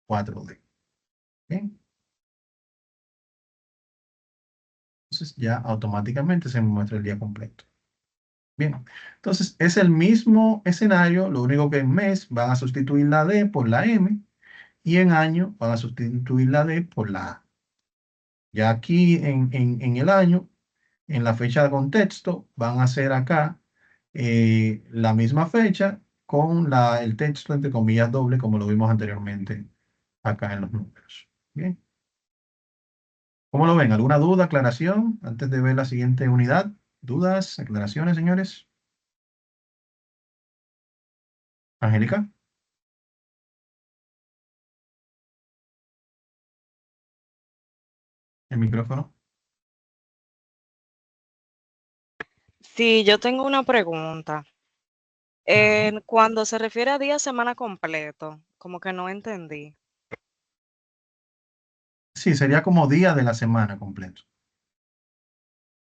4D. Bien. Entonces ya automáticamente se me muestra el día completo. Bien. Entonces es el mismo escenario, lo único que en mes van a sustituir la D por la M y en año van a sustituir la D por la A. Ya aquí en el año, en la fecha de contexto, van a hacer acá la misma fecha con el texto entre comillas doble, como lo vimos anteriormente acá en los números. Bien. ¿Cómo lo ven? ¿Alguna duda, aclaración antes de ver la siguiente unidad? ¿Dudas, aclaraciones, señores? Angélica, el micrófono. Sí, yo tengo una pregunta. Cuando se refiere a día, semana completo, como que no entendí. Sí, sería como día de la semana completo.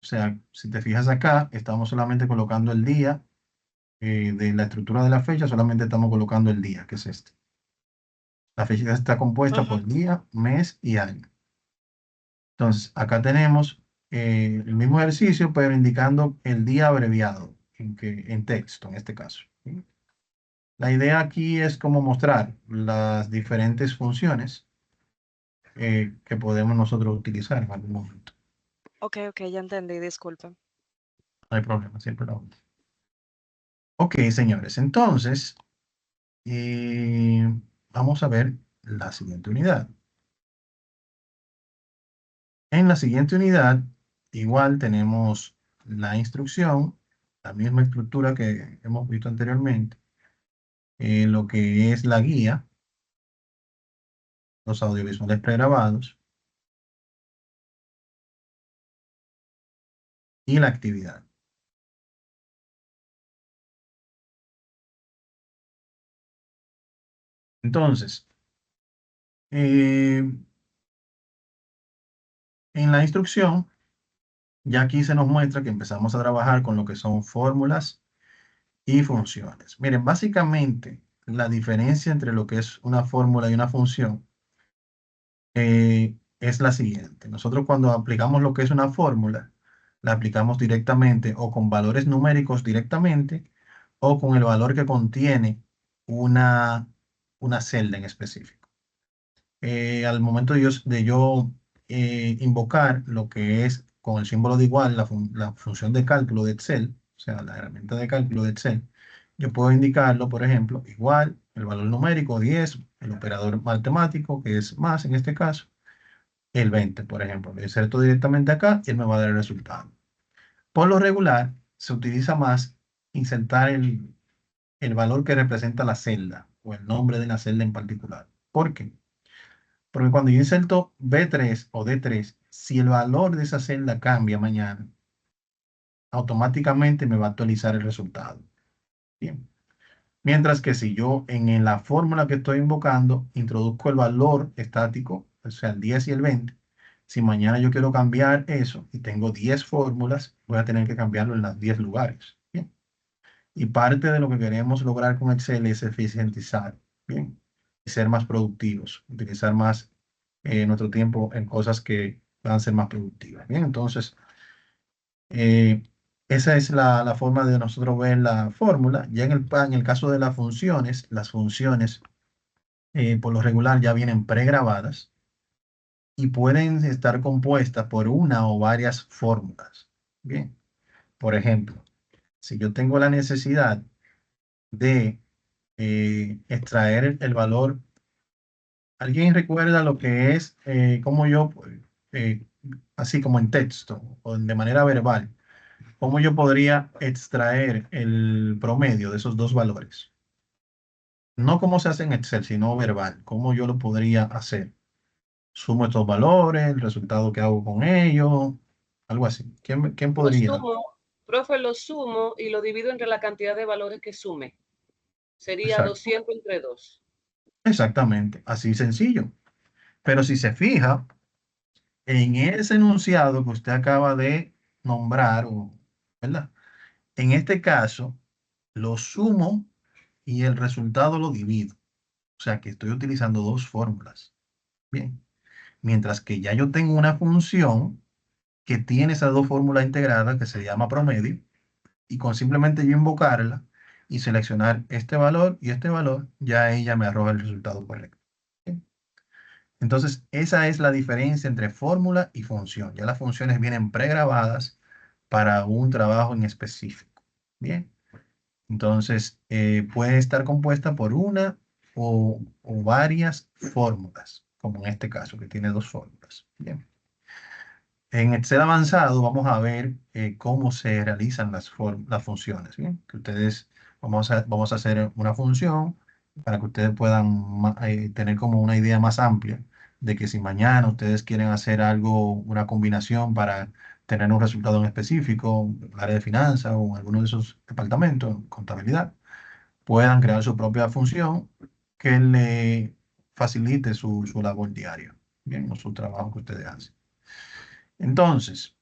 O sea, si te fijas acá, estamos solamente colocando el día de la estructura de la fecha, solamente estamos colocando el día, que es este. La fecha está compuesta por día, mes y año. Entonces, acá tenemos el mismo ejercicio, pero indicando el día abreviado, en texto, en este caso. ¿Sí? La idea aquí es como mostrar las diferentes funciones que podemos nosotros utilizar en algún momento. Ok, ya entendí, disculpen. No hay problema, siempre la uso. Ok, señores, entonces vamos a ver la siguiente unidad. En la siguiente unidad, igual tenemos la instrucción, la misma estructura que hemos visto anteriormente, lo que es la guía, los audiovisuales pregrabados y la actividad. Entonces, en la instrucción, ya aquí se nos muestra que empezamos a trabajar con lo que son fórmulas y funciones. Miren, básicamente la diferencia entre lo que es una fórmula y una función es la siguiente. Nosotros cuando aplicamos lo que es una fórmula, la aplicamos directamente o con valores numéricos directamente o con el valor que contiene una, una celda en específico. Al momento de yo invocar lo que es con el símbolo de igual, la función de cálculo de Excel, o sea, la herramienta de cálculo de Excel, yo puedo indicarlo, por ejemplo, igual, el valor numérico 10, el operador matemático, que es más en este caso, el 20, por ejemplo. Lo inserto directamente acá y él me va a dar el resultado. Por lo regular, se utiliza más insertar el valor que representa la celda o el nombre de la celda en particular. ¿Por qué? Porque cuando yo inserto B3 o D3, si el valor de esa celda cambia mañana, automáticamente me va a actualizar el resultado. Bien. Mientras que si yo en la fórmula que estoy invocando introduzco el valor estático, o sea, el 10 y el 20, si mañana yo quiero cambiar eso y tengo 10 fórmulas, voy a tener que cambiarlo en los 10 lugares. Bien. Y parte de lo que queremos lograr con Excel es eficientizar, bien, y ser más productivos, utilizar más nuestro tiempo en cosas que van a ser más productivas. Bien, entonces, eh, esa es la forma de nosotros ver la fórmula. Ya en el caso de las funciones por lo regular ya vienen pregrabadas y pueden estar compuestas por una o varias fórmulas. Bien, por ejemplo, si yo tengo la necesidad de extraer el valor. ¿Alguien recuerda lo que es cómo yo, eh, así como en texto o de manera verbal, cómo yo podría extraer el promedio de esos dos valores? No cómo se hace en Excel, sino verbal. ¿Cómo yo lo podría hacer? Sumo estos valores, el resultado que hago con ellos, algo así. ¿Quién Lo podría? sumo, profe, lo sumo y lo divido entre la cantidad de valores que sume. Sería Exacto. 200 entre 2. Exactamente, así sencillo. Pero si se fija en ese enunciado que usted acaba de nombrar, ¿verdad? En este caso, lo sumo y el resultado lo divido. O sea que estoy utilizando dos fórmulas. Bien. Mientras que ya yo tengo una función que tiene esas dos fórmulas integradas que se llama promedio, y con simplemente yo invocarla y seleccionar este valor, ya ella me arroja el resultado correcto. Bien. Entonces, esa es la diferencia entre fórmula y función. Ya las funciones vienen pregrabadas para un trabajo en específico. Bien. Entonces, puede estar compuesta por una o varias fórmulas, como en este caso, que tiene dos fórmulas. Bien. En Excel avanzado vamos a ver cómo se realizan las funciones. Bien. Que ustedes, vamos a hacer una función para que ustedes puedan tener como una idea más amplia de que si mañana ustedes quieren hacer algo, una combinación para tener un resultado en específico, en el área de finanzas o en alguno de esos departamentos, contabilidad, puedan crear su propia función que le facilite su labor diaria, bien, o su trabajo que ustedes hacen. Entonces,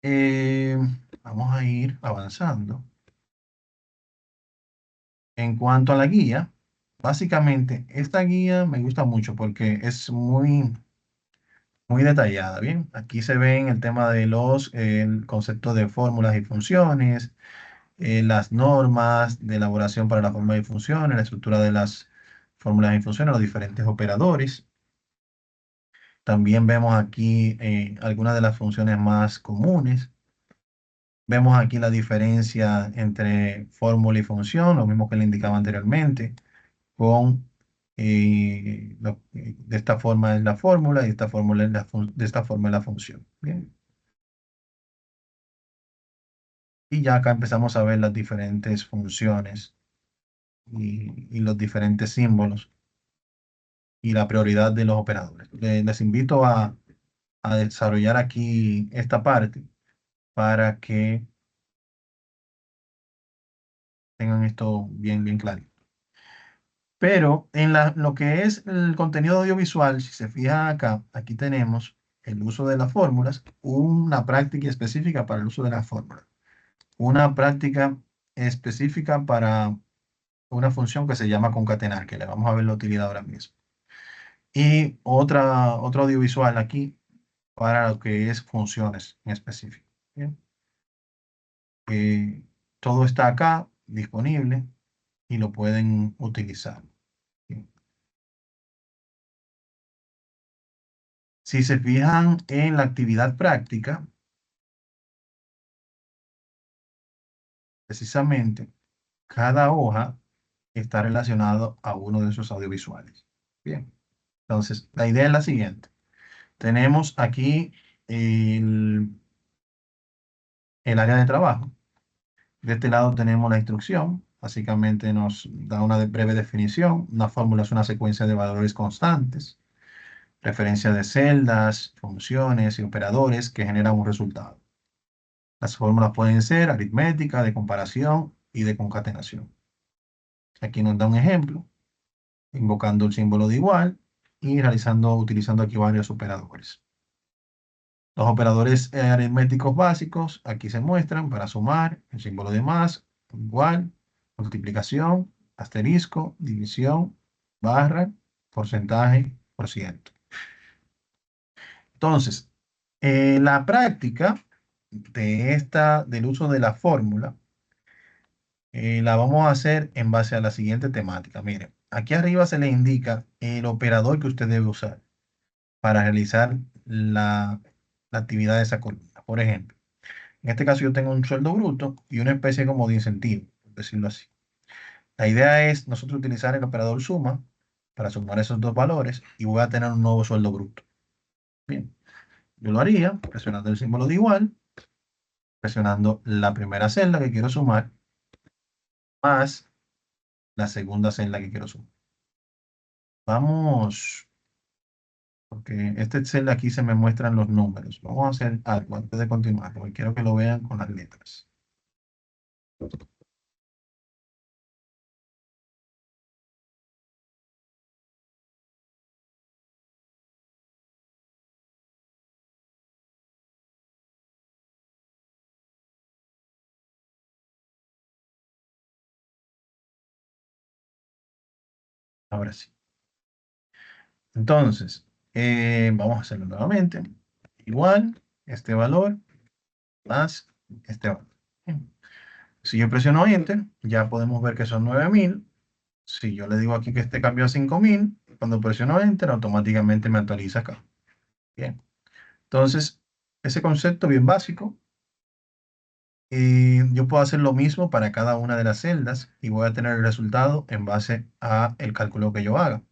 eh, vamos a ir avanzando. En cuanto a la guía, básicamente esta guía me gusta mucho porque es muy detallada, ¿bien? Aquí se ven el tema de el concepto de fórmulas y funciones, las normas de elaboración para la forma y funciones, la estructura de las fórmulas y funciones, los diferentes operadores. También vemos aquí algunas de las funciones más comunes. Vemos aquí la diferencia entre fórmula y función, lo mismo que le indicaba anteriormente, con de esta forma es la fórmula y de esta fórmula es de esta forma es la función. Bien. Y ya acá empezamos a ver las diferentes funciones y los diferentes símbolos y la prioridad de los operadores. Les invito a desarrollar aquí esta parte para que tengan esto bien claro. Pero en lo que es el contenido audiovisual, si se fijan acá, aquí tenemos el uso de las fórmulas, una práctica específica para el uso de las fórmulas, una práctica específica para una función que se llama concatenar, que le vamos a ver la utilidad ahora mismo. Y otro audiovisual aquí para lo que es funciones en específico. Bien. Todo está acá disponible y lo pueden utilizar. Bien. Si se fijan en la actividad práctica, precisamente cada hoja está relacionado a uno de esos audiovisuales. Bien, entonces la idea es la siguiente. Tenemos aquí el área de trabajo. De este lado tenemos la instrucción. Básicamente nos da una breve definición. Una fórmula es una secuencia de valores constantes. Referencia de celdas, funciones y operadores que generan un resultado. Las fórmulas pueden ser aritmética, de comparación y de concatenación. Aquí nos da un ejemplo, invocando el símbolo de igual y utilizando aquí varios operadores. Los operadores aritméticos básicos aquí se muestran para sumar, el símbolo de más, igual, multiplicación, asterisco, división, barra, porcentaje, por ciento. Entonces, la práctica del uso de la fórmula la vamos a hacer en base a la siguiente temática. Miren, aquí arriba se le indica el operador que usted debe usar para realizar la actividad de esa columna. Por ejemplo, en este caso yo tengo un sueldo bruto y una especie como de incentivo, por decirlo así. La idea es nosotros utilizar el operador suma para sumar esos dos valores y voy a tener un nuevo sueldo bruto. Bien, yo lo haría presionando el símbolo de igual, presionando la primera celda que quiero sumar, más la segunda celda que quiero sumar. Vamos, porque este Excel aquí se me muestran los números. Vamos a hacer algo antes de continuar, porque quiero que lo vean con las letras. Ahora sí. Entonces, vamos a hacerlo nuevamente. Igual, este valor más este valor. Bien. Si yo presiono Enter, ya podemos ver que son 9.000. Si yo le digo aquí que este cambió a 5.000, cuando presiono Enter, automáticamente me actualiza acá. Bien. Entonces, ese concepto bien básico. Yo puedo hacer lo mismo para cada una de las celdas y voy a tener el resultado en base a el cálculo que yo haga.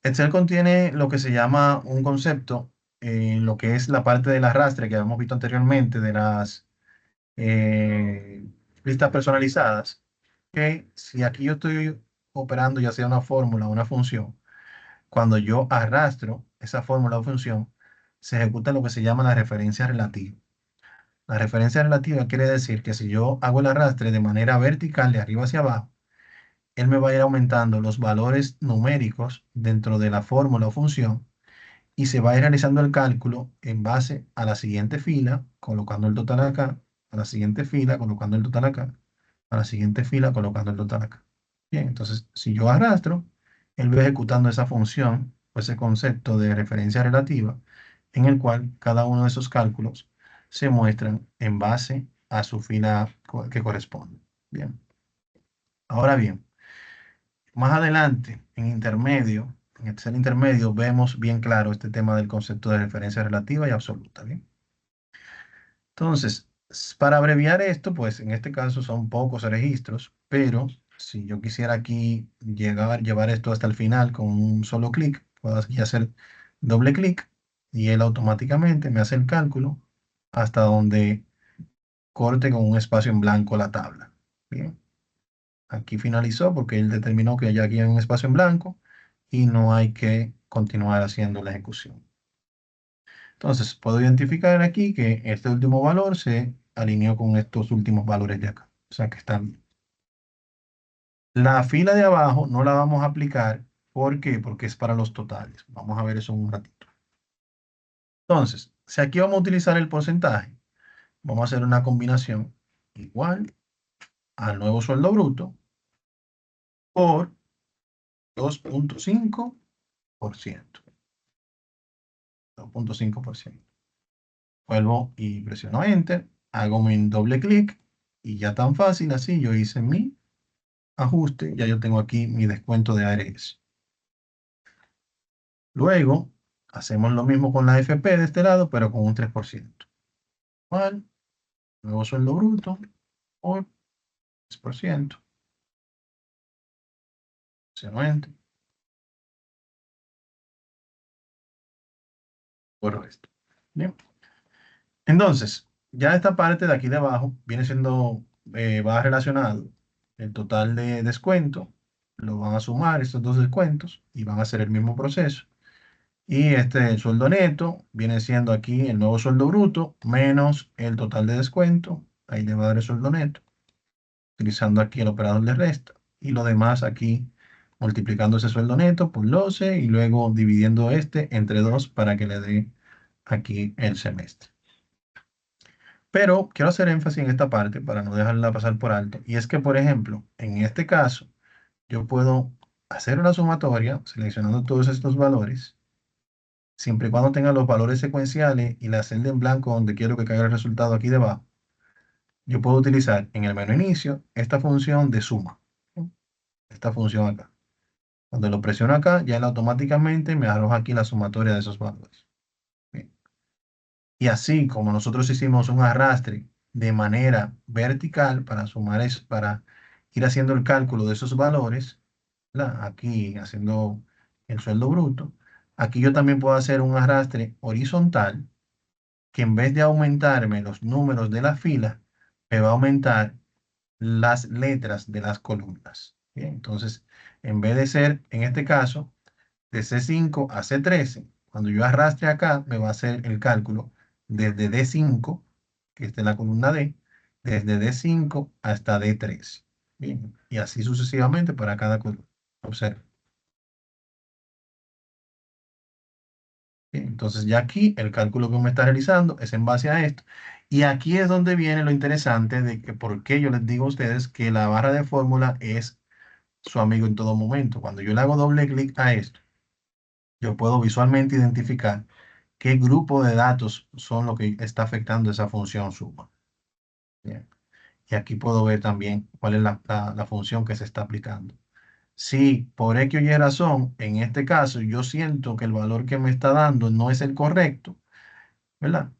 Excel contiene lo que se llama un concepto, lo que es la parte del arrastre que habíamos visto anteriormente de las eh, listas personalizadas, que si aquí yo estoy operando ya sea una fórmula o una función, cuando yo arrastro esa fórmula o función, se ejecuta lo que se llama la referencia relativa. La referencia relativa quiere decir que si yo hago el arrastre de manera vertical de arriba hacia abajo, él me va a ir aumentando los valores numéricos dentro de la fórmula o función y se va a ir realizando el cálculo en base a la siguiente fila, colocando el total acá, a la siguiente fila, colocando el total acá, a la siguiente fila, colocando el total acá. Bien, entonces, si yo arrastro, él va ejecutando esa función o ese concepto de referencia relativa, en el cual cada uno de esos cálculos se muestran en base a su fila que corresponde. Bien. Ahora bien, más adelante, en intermedio, en Excel intermedio, vemos bien claro este tema del concepto de referencia relativa y absoluta. ¿Bien? Entonces, para abreviar esto, pues en este caso son pocos registros, pero si yo quisiera aquí llevar esto hasta el final con un solo clic, puedo aquí hacer doble clic y él automáticamente me hace el cálculo hasta donde corte con un espacio en blanco la tabla. Bien. Aquí finalizó porque él determinó que ya aquí hay un espacio en blanco y no hay que continuar haciendo la ejecución. Entonces, puedo identificar aquí que este último valor se alineó con estos últimos valores de acá. O sea que están bien. La fila de abajo no la vamos a aplicar. ¿Por qué? Porque es para los totales. Vamos a ver eso en un ratito. Entonces, si aquí vamos a utilizar el porcentaje, vamos a hacer una combinación igual al nuevo sueldo bruto por 2.5%. 2.5%. Vuelvo y presiono Enter, hago mi doble clic y ya tan fácil así yo hice mi ajuste, ya yo tengo aquí mi descuento de ARS. Luego hacemos lo mismo con la FP de este lado, pero con un 3%. Igual, nuevo sueldo bruto por 3%. Presiono Enter. Por esto. Bien. Entonces, ya esta parte de aquí de abajo viene siendo, va relacionado el total de descuento, lo van a sumar estos dos descuentos y van a hacer el mismo proceso. Y el sueldo neto viene siendo aquí el nuevo sueldo bruto menos el total de descuento. Ahí le va a dar el sueldo neto, utilizando aquí el operador de resta. Y lo demás aquí multiplicando ese sueldo neto por 12 y luego dividiendo este entre 2 para que le dé aquí el semestre. Pero quiero hacer énfasis en esta parte para no dejarla pasar por alto. Y es que, por ejemplo, en este caso, yo puedo hacer una sumatoria seleccionando todos estos valores, siempre y cuando tenga los valores secuenciales y la celda en blanco donde quiero que caiga el resultado aquí debajo. Yo puedo utilizar en el menú inicio esta función de suma. Esta función acá. Cuando lo presiono acá, ya él automáticamente me arroja aquí la sumatoria de esos valores. Bien. Y así como nosotros hicimos un arrastre de manera vertical para sumar eso, para ir haciendo el cálculo de esos valores, ¿verdad? Aquí haciendo el sueldo bruto, aquí yo también puedo hacer un arrastre horizontal que en vez de aumentarme los números de la fila, me va a aumentar las letras de las columnas. Bien, entonces, en vez de ser, en este caso, de C5 a C13, cuando yo arrastre acá, me va a hacer el cálculo desde D5, que está en la columna D, desde D5 hasta D3. Bien, y así sucesivamente para cada columna. Observe. Bien, entonces ya aquí el cálculo que me está realizando es en base a esto. Y aquí es donde viene lo interesante de que por qué yo les digo a ustedes que la barra de fórmula es su amigo en todo momento. Cuando yo le hago doble clic a esto, yo puedo visualmente identificar qué grupo de datos son lo que está afectando esa función suma. Bien. Y aquí puedo ver también cuál es la función que se está aplicando. Si por X o Y razón, en este caso, yo siento que el valor que me está dando no es el correcto, ¿verdad?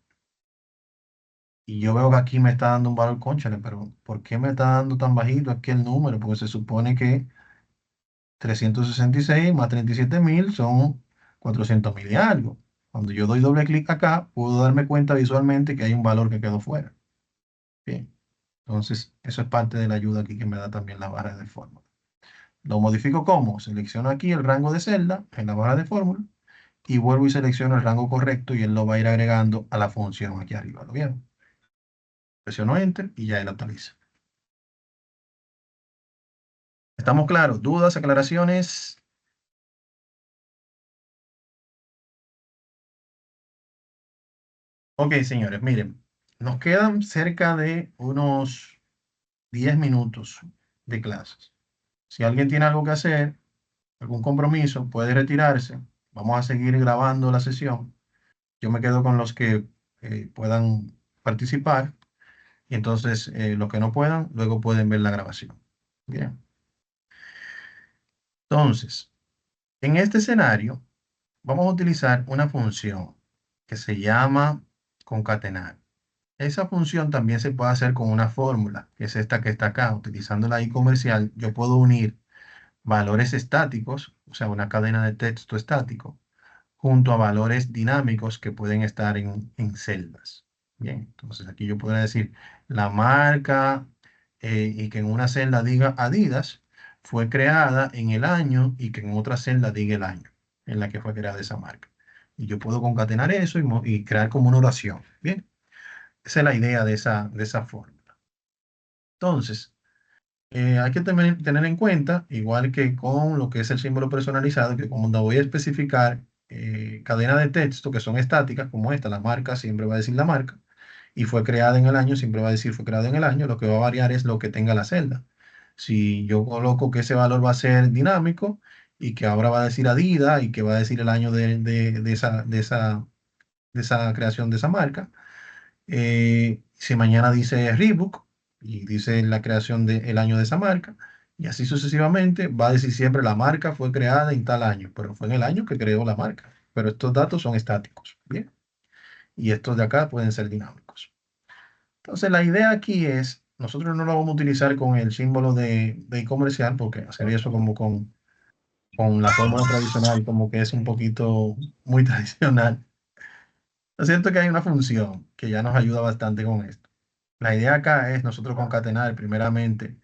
Y yo veo que aquí me está dando un valor, cónchale, pero ¿por qué me está dando tan bajito aquí el número? Porque se supone que 366 más 37.000 son 400.000 y algo. Cuando yo doy doble clic acá, puedo darme cuenta visualmente que hay un valor que quedó fuera. Bien, entonces eso es parte de la ayuda aquí que me da también la barra de fórmula. Lo modifico como, selecciono aquí el rango de celda en la barra de fórmula y vuelvo y selecciono el rango correcto y él lo va a ir agregando a la función aquí arriba. ¿Lo vieron? Presiono Enter y ya él actualiza. ¿Estamos claros? ¿Dudas, aclaraciones? Ok, señores, miren, nos quedan cerca de unos 10 minutos de clases. Si alguien tiene algo que hacer, algún compromiso, puede retirarse. Vamos a seguir grabando la sesión. Yo me quedo con los que puedan participar y entonces los que no puedan, luego pueden ver la grabación. Bien. Entonces, en este escenario, vamos a utilizar una función que se llama concatenar. Esa función también se puede hacer con una fórmula, que es esta que está acá. Utilizando la i comercial, yo puedo unir valores estáticos, o sea, una cadena de texto estático, junto a valores dinámicos que pueden estar en celdas. Bien, entonces aquí yo podría decir la marca y que en una celda diga Adidas fue creada en el año y que en otra celda diga el año en la que fue creada esa marca. Y yo puedo concatenar eso y crear como una oración. Bien, esa es la idea de esa fórmula. Entonces, hay que tener en cuenta, igual que con lo que es el símbolo personalizado, que como no voy a especificar cadena de texto que son estáticas, como esta, la marca siempre va a decir la marca, y fue creada en el año, siempre va a decir fue creada en el año, lo que va a variar es lo que tenga la celda. Si yo coloco que ese valor va a ser dinámico y que ahora va a decir Adidas y que va a decir el año de esa creación de esa marca, si mañana dice Reebok y dice la creación del año de esa marca, y así sucesivamente, va a decir siempre la marca fue creada en tal año, pero fue en el año que creó la marca. Pero estos datos son estáticos, ¿bien? Y estos de acá pueden ser dinámicos. Entonces, la idea aquí es, nosotros no lo vamos a utilizar con el símbolo de comercial, porque hacer eso como con la fórmula tradicional, como que es un poquito muy tradicional. Es cierto que hay una función que ya nos ayuda bastante con esto. La idea acá es nosotros concatenar primeramente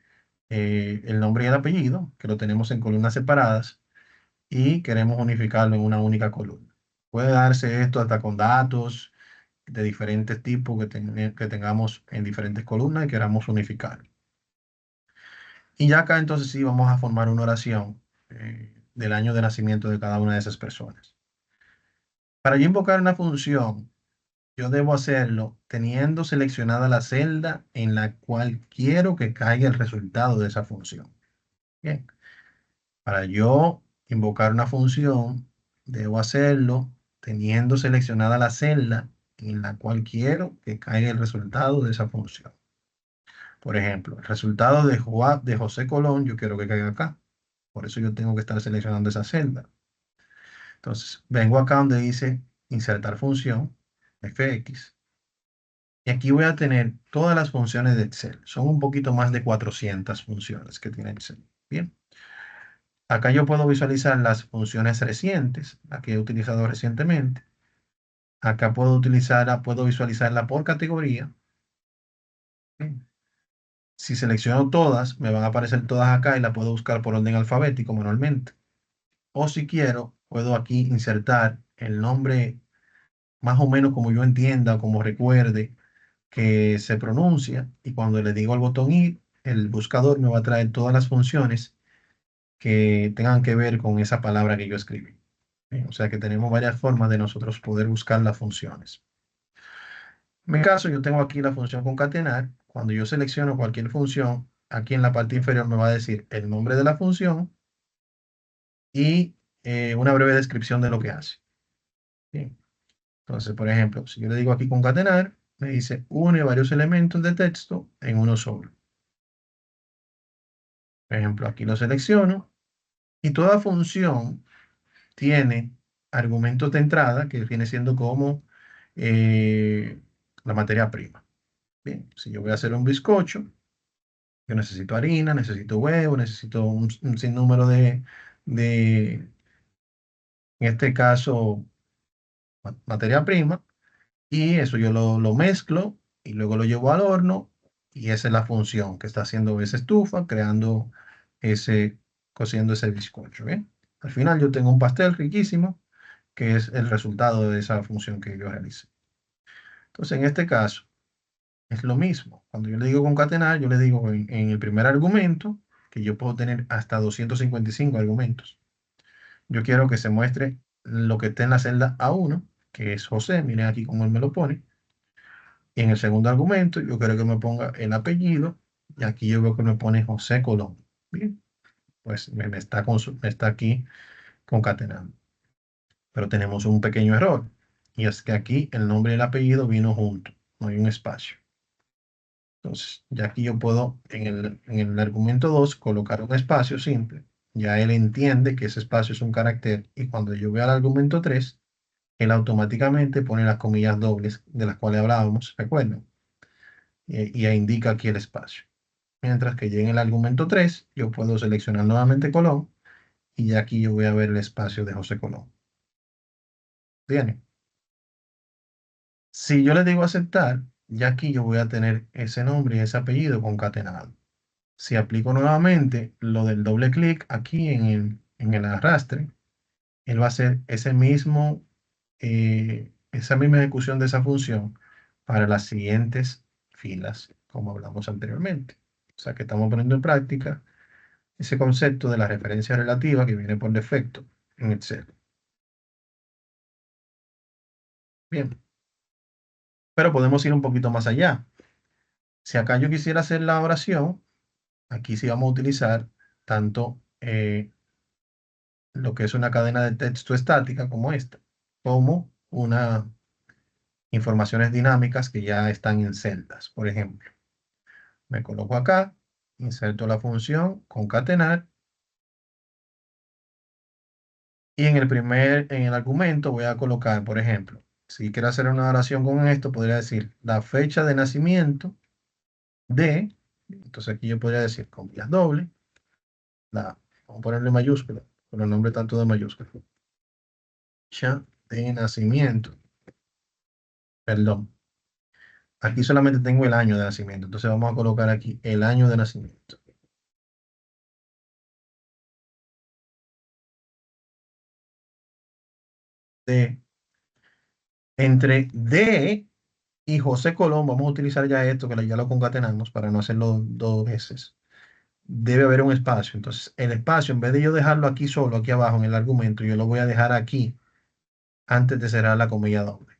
el nombre y el apellido, que lo tenemos en columnas separadas, y queremos unificarlo en una única columna. Puede darse esto hasta con datos de diferentes tipos que tengamos en diferentes columnas y queramos unificar. Y ya acá entonces sí vamos a formar una oración del año de nacimiento de cada una de esas personas. Para yo invocar una función, yo debo hacerlo teniendo seleccionada la celda en la cual quiero que caiga el resultado de esa función. Bien, para yo invocar una función, debo hacerlo teniendo seleccionada la celda en la cual quiero que caiga el resultado de esa función. Por ejemplo, el resultado de José Colón, yo quiero que caiga acá. Por eso yo tengo que estar seleccionando esa celda. Entonces, vengo acá donde dice insertar función, fx. Y aquí voy a tener todas las funciones de Excel. Son un poquito más de 400 funciones que tiene Excel. Bien. Acá yo puedo visualizar las funciones recientes, las que he utilizado recientemente. Acá puedo visualizarla por categoría. Bien. Si selecciono todas, me van a aparecer todas acá y las puedo buscar por orden alfabético manualmente. O si quiero, puedo aquí insertar el nombre más o menos como yo entienda, como recuerde que se pronuncia. Y cuando le digo al botón I, el buscador me va a traer todas las funciones que tengan que ver con esa palabra que yo escribí. Bien, o sea que tenemos varias formas de nosotros poder buscar las funciones. En mi caso, yo tengo aquí la función concatenar. Cuando yo selecciono cualquier función, aquí en la parte inferior me va a decir el nombre de la función y una breve descripción de lo que hace. Bien. Entonces, por ejemplo, si yo le digo aquí concatenar, me dice une varios elementos de texto en uno solo. Por ejemplo, aquí lo selecciono y toda función tiene argumentos de entrada que viene siendo como la materia prima. Bien, si yo voy a hacer un bizcocho, yo necesito harina, necesito huevo, necesito un sinnúmero en este caso, materia prima, y eso yo lo mezclo y luego lo llevo al horno y esa es la función que está haciendo esa estufa, creando cociendo ese bizcocho, ¿bien? Al final yo tengo un pastel riquísimo que es el resultado de esa función que yo realicé. Entonces, en este caso, es lo mismo. Cuando yo le digo concatenar, yo le digo en el primer argumento, que yo puedo tener hasta 255 argumentos. Yo quiero que se muestre lo que está en la celda A1, que es José, miren aquí cómo él me lo pone. Y en el segundo argumento, yo quiero que me ponga el apellido, y aquí yo veo que me pone José Colón. Bien, pues me está aquí concatenando. Pero tenemos un pequeño error, y es que aquí el nombre y el apellido vino junto, no hay un espacio. Entonces, ya aquí yo puedo en el argumento 2 colocar un espacio simple. Ya él entiende que ese espacio es un carácter y cuando yo vea el argumento 3, él automáticamente pone las comillas dobles de las cuales hablábamos, ¿recuerdan? Y ahí indica aquí el espacio. Mientras que ya en el argumento 3, yo puedo seleccionar nuevamente Colón y ya aquí yo voy a ver el espacio de José Colón. Bien. Si yo le digo aceptar, ya aquí yo voy a tener ese nombre y ese apellido concatenado. Si aplico nuevamente lo del doble clic aquí en el arrastre, él va a hacer esa misma ejecución de esa función para las siguientes filas, como hablamos anteriormente. O sea que estamos poniendo en práctica ese concepto de la referencia relativa que viene por defecto en Excel. Bien, pero podemos ir un poquito más allá. Si acá yo quisiera hacer la oración, aquí sí vamos a utilizar tanto lo que es una cadena de texto estática como esta, como una informaciones dinámicas que ya están en celdas. Por ejemplo, me coloco acá, inserto la función concatenar y en el argumento voy a colocar, por ejemplo, si quiero hacer una oración con esto, podría decir la fecha de nacimiento de, entonces aquí yo podría decir comillas dobles, vamos a ponerle mayúscula, con el nombre tanto de mayúscula. Fecha de nacimiento, perdón. Aquí solamente tengo el año de nacimiento, entonces vamos a colocar aquí el año de nacimiento. Entre D y José Colón, vamos a utilizar ya esto, que ya lo concatenamos para no hacerlo dos veces. Debe haber un espacio. Entonces, el espacio, en vez de yo dejarlo aquí solo, aquí abajo en el argumento, yo lo voy a dejar aquí antes de cerrar la comilla doble.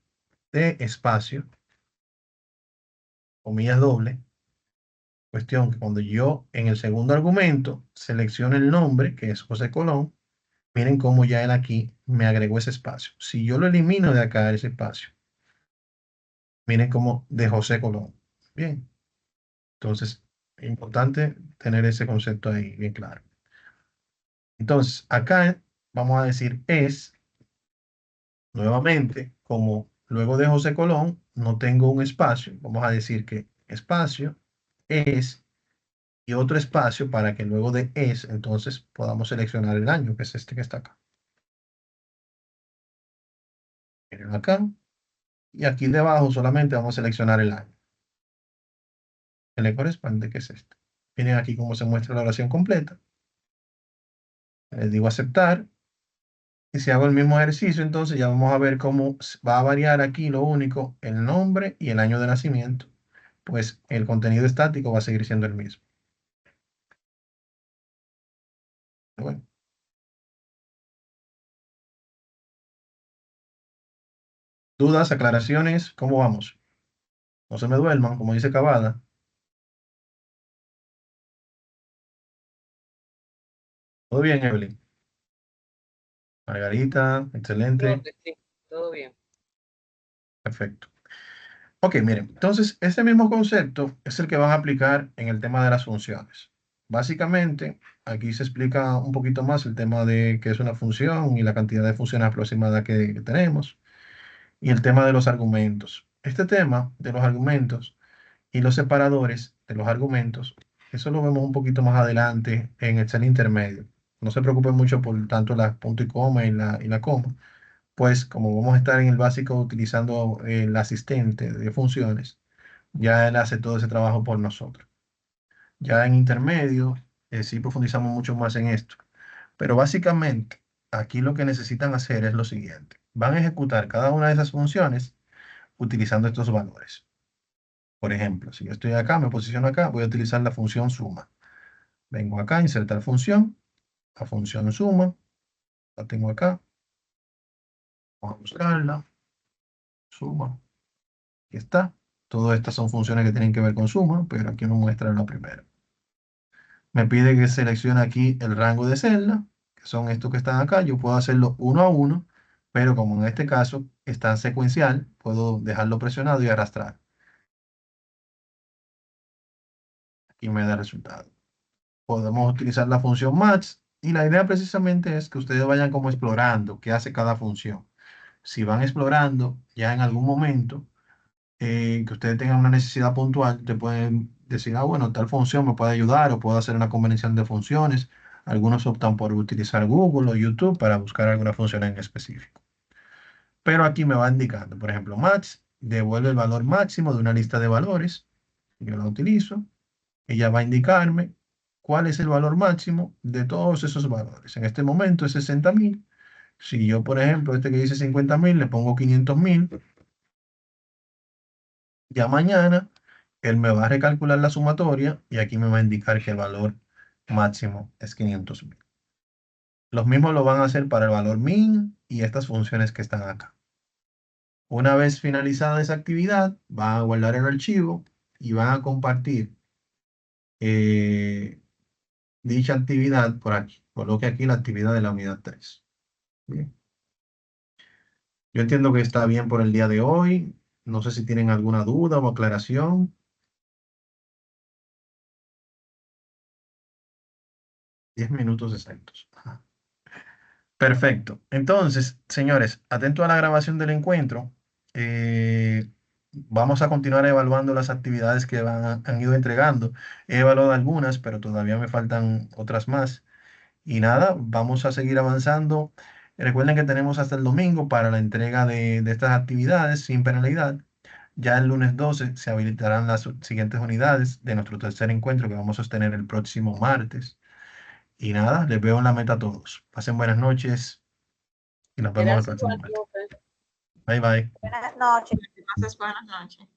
De espacio, comillas doble. Cuestión que cuando yo en el segundo argumento seleccione el nombre, que es José Colón, miren cómo ya él aquí me agregó ese espacio. Si yo lo elimino de acá, ese espacio, miren cómo de José Colón. Bien. Entonces, es importante tener ese concepto ahí bien claro. Entonces, acá vamos a decir es, nuevamente, como luego de José Colón, no tengo un espacio, vamos a decir que espacio es y otro espacio para que luego de es, entonces podamos seleccionar el año, que es este que está acá. Miren acá. Y aquí debajo solamente vamos a seleccionar el año. que le corresponde, que es este. Miren aquí cómo se muestra la oración completa. Les digo aceptar. Y si hago el mismo ejercicio, entonces ya vamos a ver cómo va a variar aquí lo único, el nombre y el año de nacimiento. Pues el contenido estático va a seguir siendo el mismo. Bueno. ¿Dudas, aclaraciones? ¿Cómo vamos? No se me duerman, como dice Cavada. ¿Todo bien, Evelyn? Margarita, excelente. Sí, todo bien. Perfecto. Ok, miren, entonces este mismo concepto es el que van a aplicar en el tema de las funciones. Básicamente, aquí se explica un poquito más el tema de qué es una función y la cantidad de funciones aproximadas que tenemos y el tema de los argumentos. Este tema de los argumentos y los separadores de los argumentos, eso lo vemos un poquito más adelante en Excel intermedio. No se preocupen mucho por tanto la punto y coma y la coma, pues como vamos a estar en el básico utilizando el asistente de funciones, ya él hace todo ese trabajo por nosotros. Ya en intermedio, sí profundizamos mucho más en esto. Pero básicamente, aquí lo que necesitan hacer es lo siguiente. Van a ejecutar cada una de esas funciones utilizando estos valores. Por ejemplo, si yo estoy acá, me posiciono acá, voy a utilizar la función suma. Vengo acá, insertar función, la función suma, la tengo acá. Vamos a buscarla, suma, aquí está. Todas estas son funciones que tienen que ver con suma, pero aquí nos muestra la primera. Me pide que seleccione aquí el rango de celda, que son estos que están acá. Yo puedo hacerlo uno a uno, pero como en este caso está secuencial, puedo dejarlo presionado y arrastrar. Aquí me da el resultado. Podemos utilizar la función match y la idea precisamente es que ustedes vayan como explorando qué hace cada función. Si van explorando ya en algún momento que ustedes tengan una necesidad puntual, te pueden decir, ah, bueno, tal función me puede ayudar o puedo hacer una combinación de funciones. Algunos optan por utilizar Google o YouTube para buscar alguna función en específico. Pero aquí me va indicando, por ejemplo, match devuelve el valor máximo de una lista de valores. Yo la utilizo. Ella va a indicarme cuál es el valor máximo de todos esos valores. En este momento es 60.000. Si yo, por ejemplo, este que dice 50.000, le pongo 500.000, ya mañana él me va a recalcular la sumatoria y aquí me va a indicar que el valor máximo es 500.000. Los mismos lo van a hacer para el valor min y estas funciones que están acá. Una vez finalizada esa actividad, van a guardar el archivo y van a compartir dicha actividad por aquí. Coloque aquí la actividad de la unidad 3. Bien. Yo entiendo que está bien por el día de hoy. No sé si tienen alguna duda o aclaración. 10 minutos exactos. Ajá. Perfecto. Entonces, señores, atento a la grabación del encuentro. Vamos a continuar evaluando las actividades que han ido entregando. He evaluado algunas, pero todavía me faltan otras más. Y nada, vamos a seguir avanzando. Recuerden que tenemos hasta el domingo para la entrega de estas actividades sin penalidad. Ya el lunes 12 se habilitarán las siguientes unidades de nuestro tercer encuentro que vamos a sostener el próximo martes. Y nada, les veo en la meta a todos. Pasen buenas noches y nos vemos el Gracias, próximo Juan martes. López. Bye bye. Buenas noches. Que pases buenas noches.